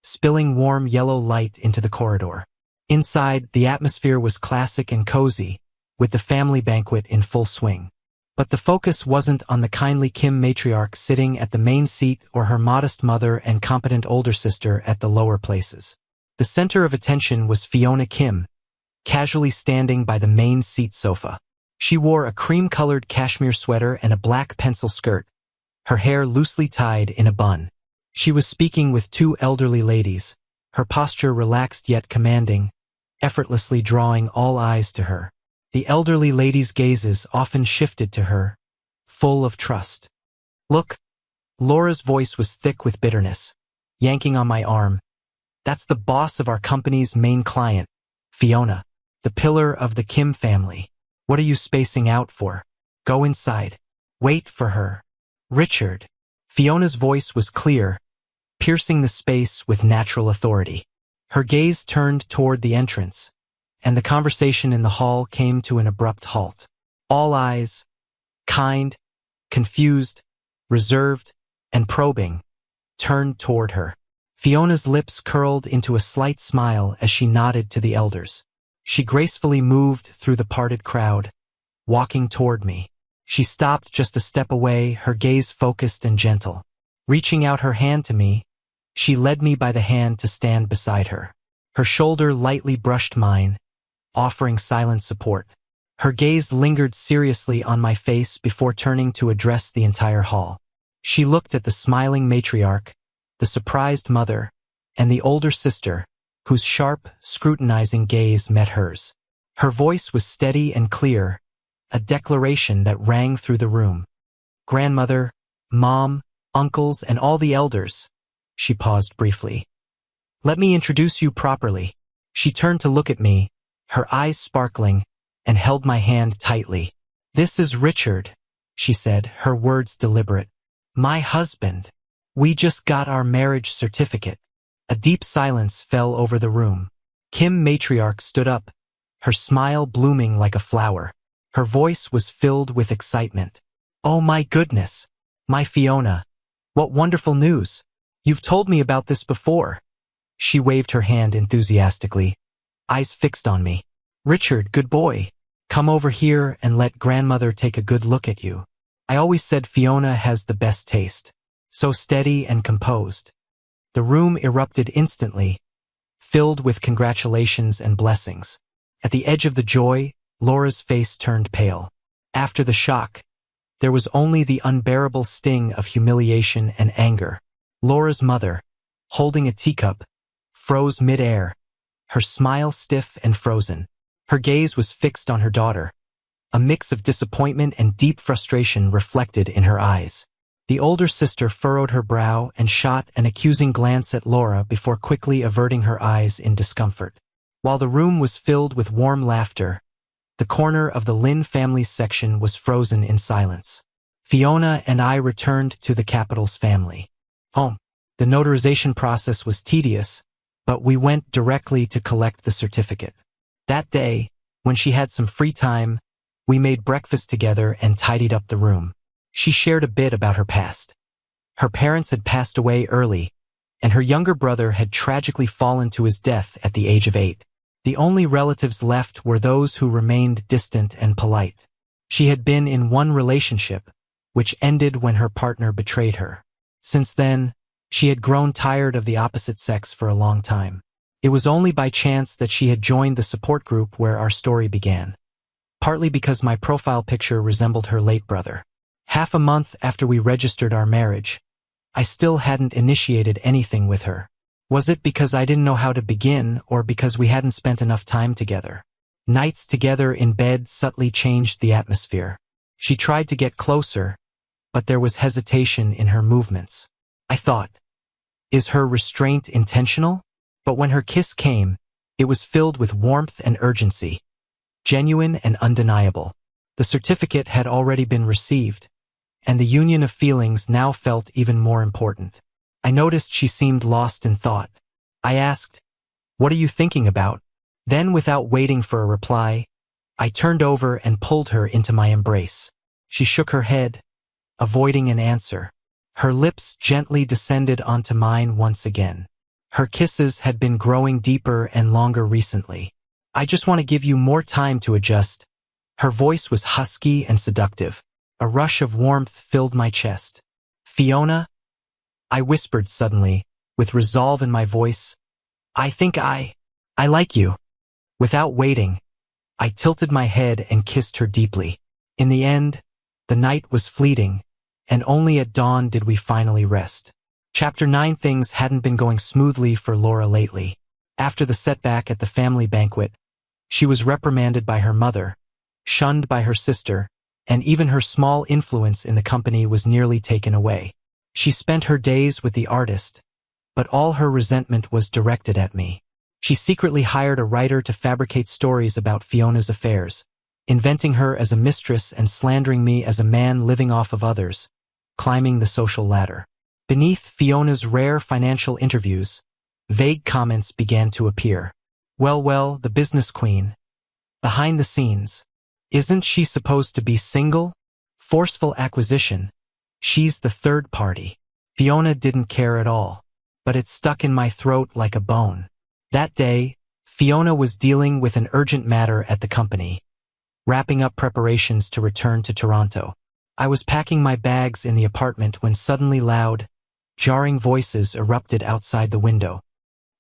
spilling warm yellow light into the corridor. Inside, the atmosphere was classic and cozy, with the family banquet in full swing. But the focus wasn't on the kindly Kim matriarch sitting at the main seat or her modest mother and competent older sister at the lower places. The center of attention was Fiona Kim, casually standing by the main seat sofa. She wore a cream-colored cashmere sweater and a black pencil skirt, her hair loosely tied in a bun. She was speaking with two elderly ladies, her posture relaxed yet commanding, effortlessly drawing all eyes to her. The elderly ladies' gazes often shifted to her, full of trust. "Look," Laura's voice was thick with bitterness, yanking on my arm. "That's the boss of our company's main client, Fiona, the pillar of the Kim family. What are you spacing out for? Go inside. Wait for her." "Richard." Fiona's voice was clear, piercing the space with natural authority. Her gaze turned toward the entrance, and the conversation in the hall came to an abrupt halt. All eyes, kind, confused, reserved, and probing, turned toward her. Fiona's lips curled into a slight smile as she nodded to the elders. She gracefully moved through the parted crowd, walking toward me. She stopped just a step away, her gaze focused and gentle. Reaching out her hand to me, she led me by the hand to stand beside her. Her shoulder lightly brushed mine, offering silent support. Her gaze lingered seriously on my face before turning to address the entire hall. She looked at the smiling matriarch, the surprised mother, and the older sister, whose sharp, scrutinizing gaze met hers. Her voice was steady and clear, a declaration that rang through the room. "Grandmother, mom, uncles, and all the elders," she paused briefly. "Let me introduce you properly." She turned to look at me, her eyes sparkling, and held my hand tightly. "This is Richard," she said, her words deliberate. "My husband. We just got our marriage certificate." A deep silence fell over the room. Kim matriarch stood up, her smile blooming like a flower. Her voice was filled with excitement. "Oh my goodness! My Fiona! What wonderful news! You've told me about this before." She waved her hand enthusiastically, eyes fixed on me. "Richard, good boy. Come over here and let grandmother take a good look at you. I always said Fiona has the best taste. So steady and composed." The room erupted instantly, filled with congratulations and blessings. At the edge of the joy, Laura's face turned pale. After the shock, there was only the unbearable sting of humiliation and anger. Laura's mother, holding a teacup, froze mid-air, her smile stiff and frozen. Her gaze was fixed on her daughter, a mix of disappointment and deep frustration reflected in her eyes. The older sister furrowed her brow and shot an accusing glance at Laura before quickly averting her eyes in discomfort. While the room was filled with warm laughter, the corner of the Lin family's section was frozen in silence. Fiona and I returned to the capital's family home. The notarization process was tedious, but we went directly to collect the certificate. That day, when she had some free time, we made breakfast together and tidied up the room. She shared a bit about her past. Her parents had passed away early, and her younger brother had tragically fallen to his death at the age of 8. The only relatives left were those who remained distant and polite. She had been in one relationship, which ended when her partner betrayed her. Since then, she had grown tired of the opposite sex for a long time. It was only by chance that she had joined the support group where our story began. Partly because my profile picture resembled her late brother. Half a month after we registered our marriage, I still hadn't initiated anything with her. Was it because I didn't know how to begin, or because we hadn't spent enough time together? Nights together in bed subtly changed the atmosphere. She tried to get closer, but there was hesitation in her movements. I thought, is her restraint intentional? But when her kiss came, it was filled with warmth and urgency, genuine and undeniable. The certificate had already been received, and the union of feelings now felt even more important. I noticed she seemed lost in thought. I asked, "What are you thinking about?" Then, without waiting for a reply, I turned over and pulled her into my embrace. She shook her head, avoiding an answer. Her lips gently descended onto mine once again. Her kisses had been growing deeper and longer recently. "I just want to give you more time to adjust." Her voice was husky and seductive. A rush of warmth filled my chest. "Fiona," I whispered suddenly, with resolve in my voice, "I think I like you." Without waiting, I tilted my head and kissed her deeply. In the end, the night was fleeting, and only at dawn did we finally rest. Chapter 9. Things hadn't been going smoothly for Laura lately. After the setback at the family banquet, she was reprimanded by her mother, shunned by her sister, and even her small influence in the company was nearly taken away. She spent her days with the artist, but all her resentment was directed at me. She secretly hired a writer to fabricate stories about Fiona's affairs, inventing her as a mistress and slandering me as a man living off of others, climbing the social ladder. Beneath Fiona's rare financial interviews, vague comments began to appear. Well, the business queen. Behind the scenes. Isn't she supposed to be single? Forceful acquisition. She's the third party. Fiona didn't care at all, but it stuck in my throat like a bone. That day, Fiona was dealing with an urgent matter at the company, wrapping up preparations to return to Toronto. I was packing my bags in the apartment when suddenly loud, jarring voices erupted outside the window.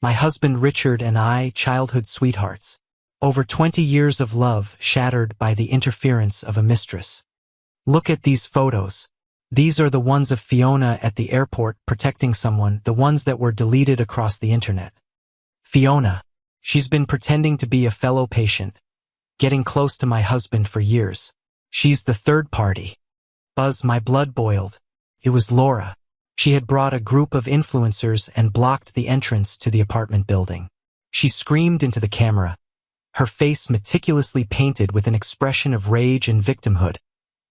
My husband Richard and I, childhood sweethearts. Over 20 years of love shattered by the interference of a mistress. Look at these photos. These are the ones of Fiona at the airport protecting someone, the ones that were deleted across the internet. Fiona. She's been pretending to be a fellow patient, getting close to my husband for years. She's the third party. Buzz, my blood boiled. It was Laura. She had brought a group of influencers and blocked the entrance to the apartment building. She screamed into the camera, her face meticulously painted with an expression of rage and victimhood,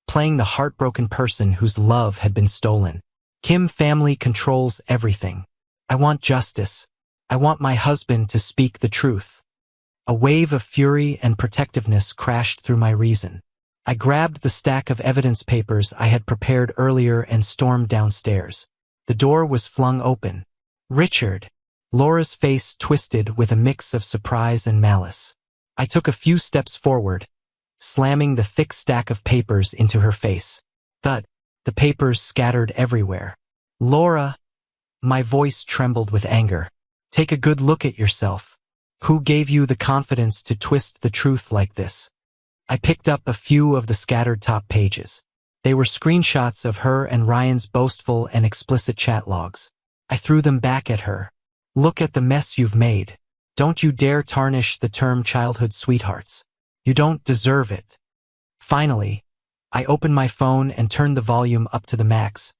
playing the heartbroken person whose love had been stolen. Kim family controls everything. I want justice. I want my husband to speak the truth. A wave of fury and protectiveness crashed through my reason. I grabbed the stack of evidence papers I had prepared earlier and stormed downstairs. The door was flung open. "Richard." Laura's face twisted with a mix of surprise and malice. I took a few steps forward, slamming the thick stack of papers into her face. Thud. The papers scattered everywhere. "Laura." My voice trembled with anger. "Take a good look at yourself. Who gave you the confidence to twist the truth like this?" I picked up a few of the scattered top pages. They were screenshots of her and Ryan's boastful and explicit chat logs. I threw them back at her. "Look at the mess you've made. Don't you dare tarnish the term childhood sweethearts. You don't deserve it." Finally, I opened my phone and turned the volume up to the max,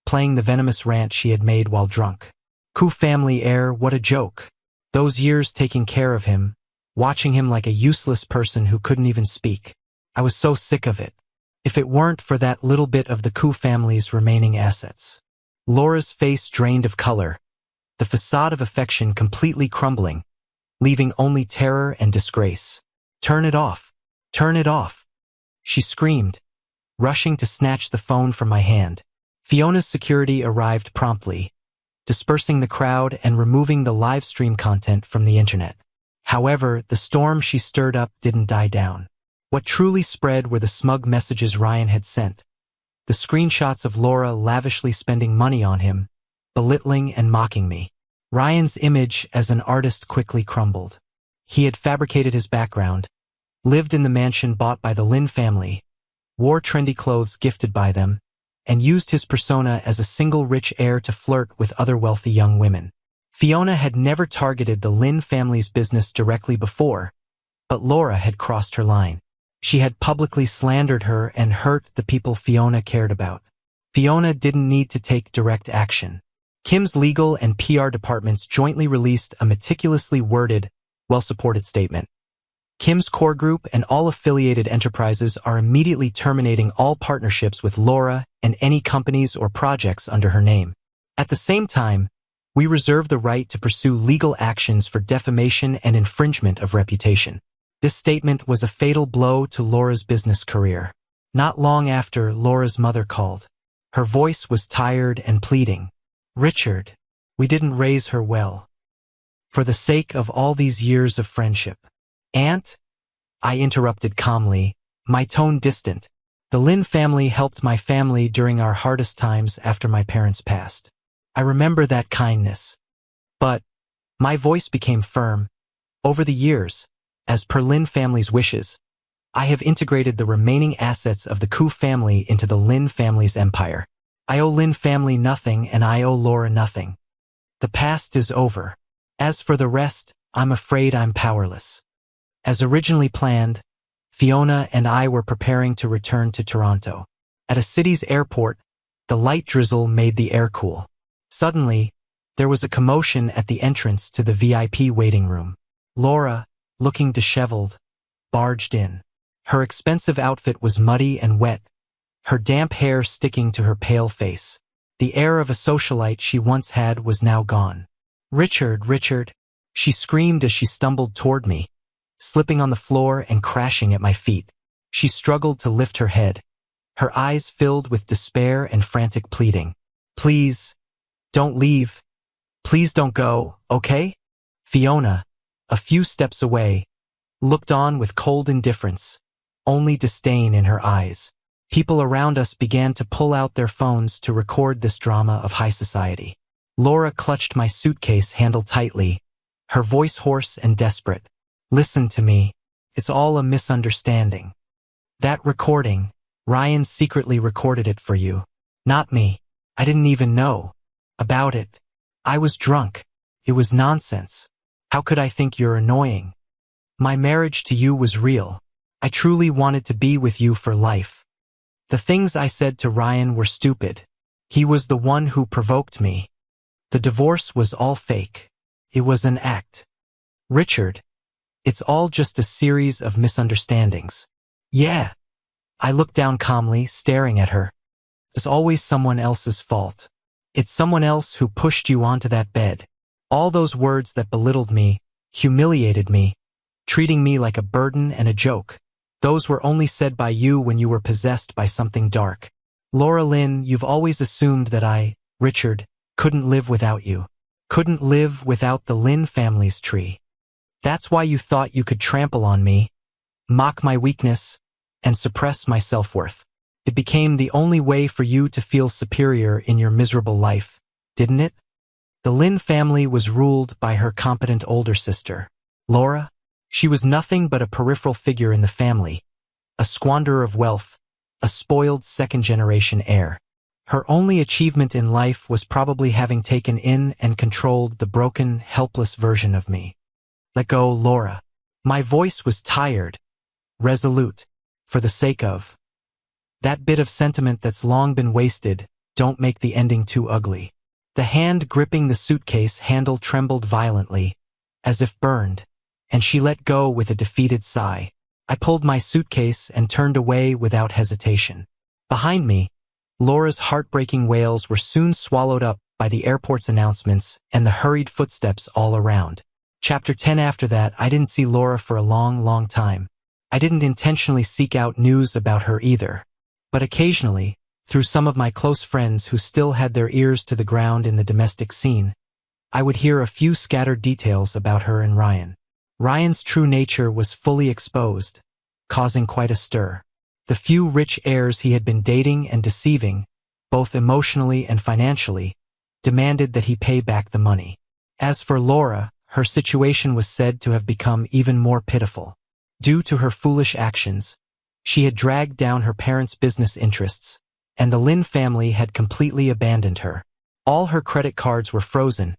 playing the venomous rant she had made while drunk. "Coup family heir, what a joke. Those years taking care of him, watching him like a useless person who couldn't even speak. I was so sick of it. if it weren't for that little bit of the Koo family's remaining assets. Laura's face drained of color, the facade of affection completely crumbling, leaving only terror and disgrace. "Turn it off! Turn it off!" she screamed, rushing to snatch the phone from my hand. Fiona's security arrived promptly, dispersing the crowd and removing the live stream content from the internet. However, the storm she stirred up didn't die down. What truly spread were the smug messages Ryan had sent, the screenshots of Laura lavishly spending money on him, belittling and mocking me. Ryan's image as an artist quickly crumbled. He had fabricated his background, lived in the mansion bought by the Lin family, wore trendy clothes gifted by them, and used his persona as a single rich heir to flirt with other wealthy young women. Fiona had never targeted the Lin family's business directly before, but Laura had crossed her line. She had publicly slandered her and hurt the people Fiona cared about. Fiona didn't need to take direct action. Kim's legal and PR departments jointly released a meticulously worded, well-supported statement. Kim's core group and all affiliated enterprises are immediately terminating all partnerships with Laura and any companies or projects under her name. At the same time, we reserve the right to pursue legal actions for defamation and infringement of reputation. This statement was a fatal blow to Laura's business career. Not long after, Laura's mother called. Her voice was tired and pleading. "Richard, we didn't raise her well. For the sake of all these years of friendship." "Aunt?" I interrupted calmly, my tone distant. "The Lin family helped my family during our hardest times after my parents passed. I remember that kindness. But," my voice became firm, "over the years, as per Lin family's wishes, I have integrated the remaining assets of the Koo family into the Lin family's empire. I owe Lin family nothing and I owe Laura nothing. The past is over. As for the rest, I'm afraid I'm powerless." As originally planned, Fiona and I were preparing to return to Toronto. At a city's airport, the light drizzle made the air cool. Suddenly, there was a commotion at the entrance to the VIP waiting room. Laura, looking disheveled, barged in. Her expensive outfit was muddy and wet, her damp hair sticking to her pale face. The air of a socialite she once had was now gone. "Richard, Richard," she screamed as she stumbled toward me, slipping on the floor and crashing at my feet. She struggled to lift her head, her eyes filled with despair and frantic pleading. "Please, don't leave. Please don't go, okay?" Fiona, a few steps away, looked on with cold indifference, only disdain in her eyes. People around us began to pull out their phones to record this drama of high society. Laura clutched my suitcase handle tightly, her voice hoarse and desperate. "Listen to me. It's all a misunderstanding. That recording, Ryan secretly recorded it for you. Not me. I didn't even know about it. I was drunk. It was nonsense. How could I think you're annoying? My marriage to you was real. I truly wanted to be with you for life. The things I said to Ryan were stupid. He was the one who provoked me. The divorce was all fake. It was an act. Richard, it's all just a series of misunderstandings." "Yeah." I looked down calmly, staring at her. "It's always someone else's fault. It's someone else who pushed you onto that bed. All those words that belittled me, humiliated me, treating me like a burden and a joke. Those were only said by you when you were possessed by something dark. Laura Lin, you've always assumed that I, Richard, couldn't live without you. Couldn't live without the Lin family's tree. That's why you thought you could trample on me, mock my weakness, and suppress my self-worth. It became the only way for you to feel superior in your miserable life, didn't it? The Lin family was ruled by her competent older sister, Laura. She was nothing but a peripheral figure in the family, a squanderer of wealth, a spoiled second-generation heir. Her only achievement in life was probably having taken in and controlled the broken, helpless version of me. Let go, Laura. My voice was tired, resolute, for the sake of that bit of sentiment that's long been wasted. Don't make the ending too ugly. The hand gripping the suitcase handle trembled violently, as if burned, and she let go with a defeated sigh. I pulled my suitcase and turned away without hesitation. Behind me, Laura's heartbreaking wails were soon swallowed up by the airport's announcements and the hurried footsteps all around. Chapter 10. After that, I didn't see Laura for a long time. I didn't intentionally seek out news about her either. But occasionally, through some of my close friends who still had their ears to the ground in the domestic scene, I would hear a few scattered details about her and Ryan. Ryan's true nature was fully exposed, causing quite a stir. The few rich heirs he had been dating and deceiving, both emotionally and financially, demanded that he pay back the money. As for Laura, her situation was said to have become even more pitiful. Due to her foolish actions, she had dragged down her parents' business interests, and the Lin family had completely abandoned her. All her credit cards were frozen,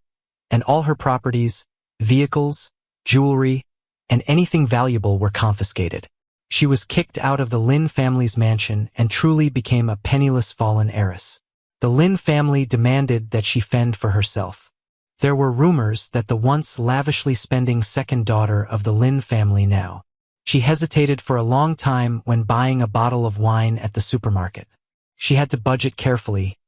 and all her properties, vehicles, jewelry, and anything valuable were confiscated. She was kicked out of the Lin family's mansion and truly became a penniless fallen heiress. The Lin family demanded that she fend for herself. There were rumors that the once lavishly spending second daughter of the Lin family now. She hesitated for a long time when buying a bottle of wine at the supermarket. She had to budget carefully,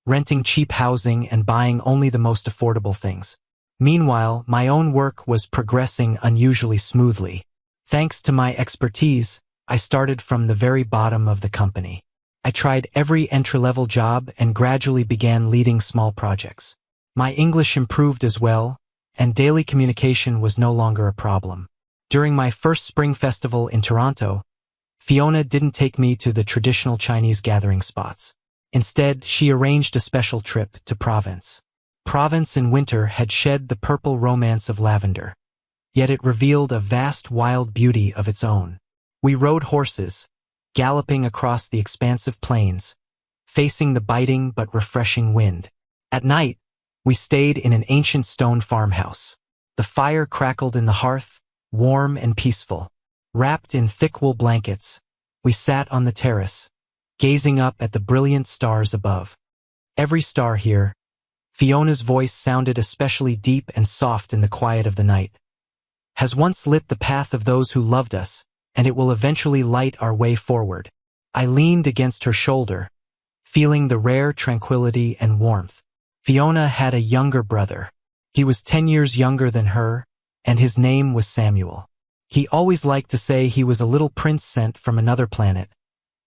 renting cheap housing and buying only the most affordable things. Meanwhile, my own work was progressing unusually smoothly. Thanks to my expertise, I started from the very bottom of the company. I tried every entry-level job and gradually began leading small projects. My English improved as well, and daily communication was no longer a problem. During my first spring festival in Toronto, Fiona didn't take me to the traditional Chinese gathering spots. Instead, she arranged a special trip to Provence. Provence in winter had shed the purple romance of lavender, yet it revealed a vast wild beauty of its own. We rode horses, galloping across the expansive plains, facing the biting but refreshing wind. At night, we stayed in an ancient stone farmhouse. The fire crackled in the hearth, warm and peaceful. Wrapped in thick wool blankets, we sat on the terrace, gazing up at the brilliant stars above. Every star here, Fiona's voice sounded especially deep and soft in the quiet of the night, has once lit the path of those who loved us, and it will eventually light our way forward. I leaned against her shoulder, feeling the rare tranquility and warmth. Fiona had a younger brother. He was 10 years younger than her, and his name was Samuel. He always liked to say he was a little prince sent from another planet,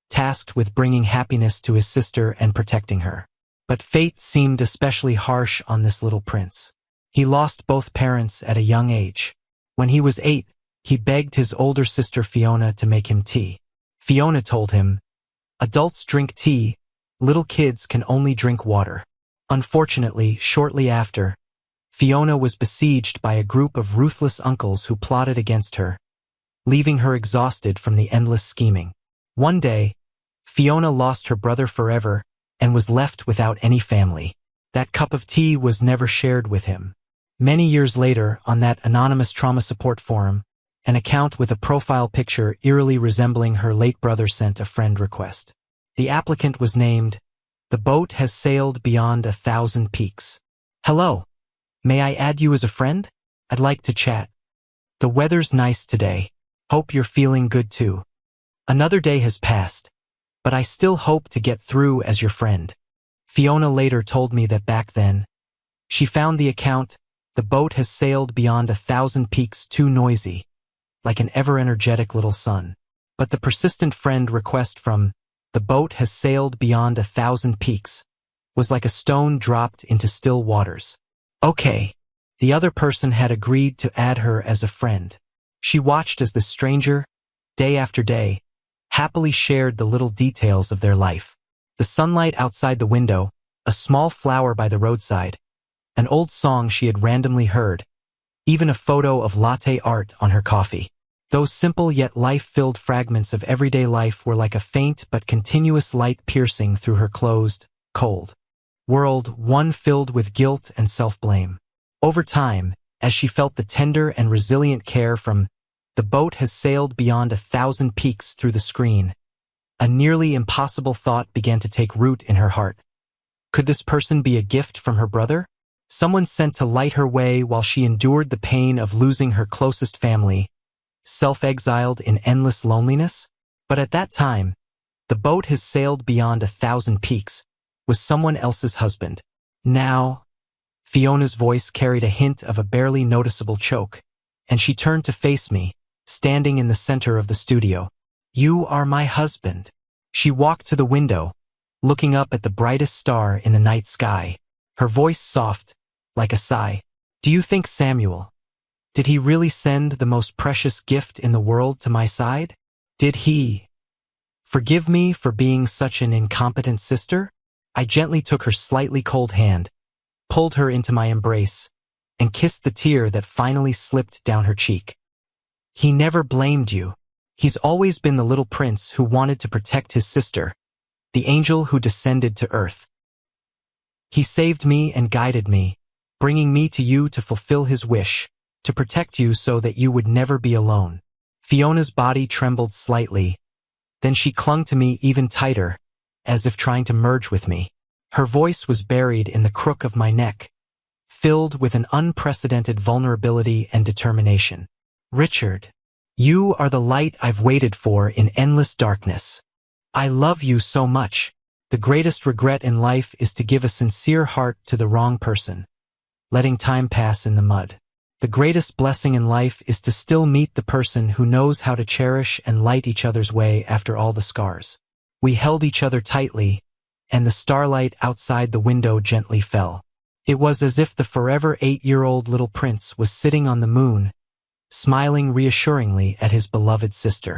tasked with bringing happiness to his sister and protecting her. But fate seemed especially harsh on this little prince. He lost both parents at a young age. When he was 8, he begged his older sister Fiona to make him tea. Fiona told him, "Adults drink tea, little kids can only drink water." Unfortunately, shortly after, Fiona was besieged by a group of ruthless uncles who plotted against her, leaving her exhausted from the endless scheming. One day, Fiona lost her brother forever and was left without any family. That cup of tea was never shared with him. Many years later, on that anonymous trauma support forum, an account with a profile picture eerily resembling her late brother sent a friend request. The applicant was named, "The boat has sailed beyond 1,000 peaks. Hello. May I add you as a friend? I'd like to chat. The weather's nice today. Hope you're feeling good too." Another day has passed, but I still hope to get through as your friend. Fiona later told me that back then, she found the account, "The boat has sailed beyond 1,000 peaks," too noisy, like an ever-energetic little son. But the persistent friend request from "The boat has sailed beyond 1,000 peaks" was like a stone dropped into still waters. Okay, the other person had agreed to add her as a friend. She watched as the stranger, day after day, happily shared the little details of their life. The sunlight outside the window, a small flower by the roadside, an old song she had randomly heard, even a photo of latte art on her coffee. Those simple yet life-filled fragments of everyday life were like a faint but continuous light piercing through her closed, cold world, one filled with guilt and self-blame. Over time, as she felt the tender and resilient care from "The boat has sailed beyond 1,000 peaks" through the screen, a nearly impossible thought began to take root in her heart. Could this person be a gift from her brother? Someone sent to light her way while she endured the pain of losing her closest family, self-exiled in endless loneliness? But at that time, the boat has sailed beyond 1,000 peaks, was someone else's husband. Now, Fiona's voice carried a hint of a barely noticeable choke, and she turned to face me, standing in the center of the studio. You are my husband. She walked to the window, looking up at the brightest star in the night sky, her voice soft, like a sigh. Do you think Samuel, did he really send the most precious gift in the world to my side? Did he forgive me for being such an incompetent sister? I gently took her slightly cold hand, pulled her into my embrace, and kissed the tear that finally slipped down her cheek. He never blamed you. He's always been the little prince who wanted to protect his sister, the angel who descended to earth. He saved me and guided me, bringing me to you to fulfill his wish, to protect you so that you would never be alone. Fiona's body trembled slightly, then she clung to me even tighter, as if trying to merge with me. Her voice was buried in the crook of my neck, filled with an unprecedented vulnerability and determination. Richard, you are the light I've waited for in endless darkness. I love you so much. The greatest regret in life is to give a sincere heart to the wrong person, letting time pass in the mud. The greatest blessing in life is to still meet the person who knows how to cherish and light each other's way after all the scars. We held each other tightly, and the starlight outside the window gently fell. It was as if the forever 8-year-old little prince was sitting on the moon, smiling reassuringly at his beloved sister.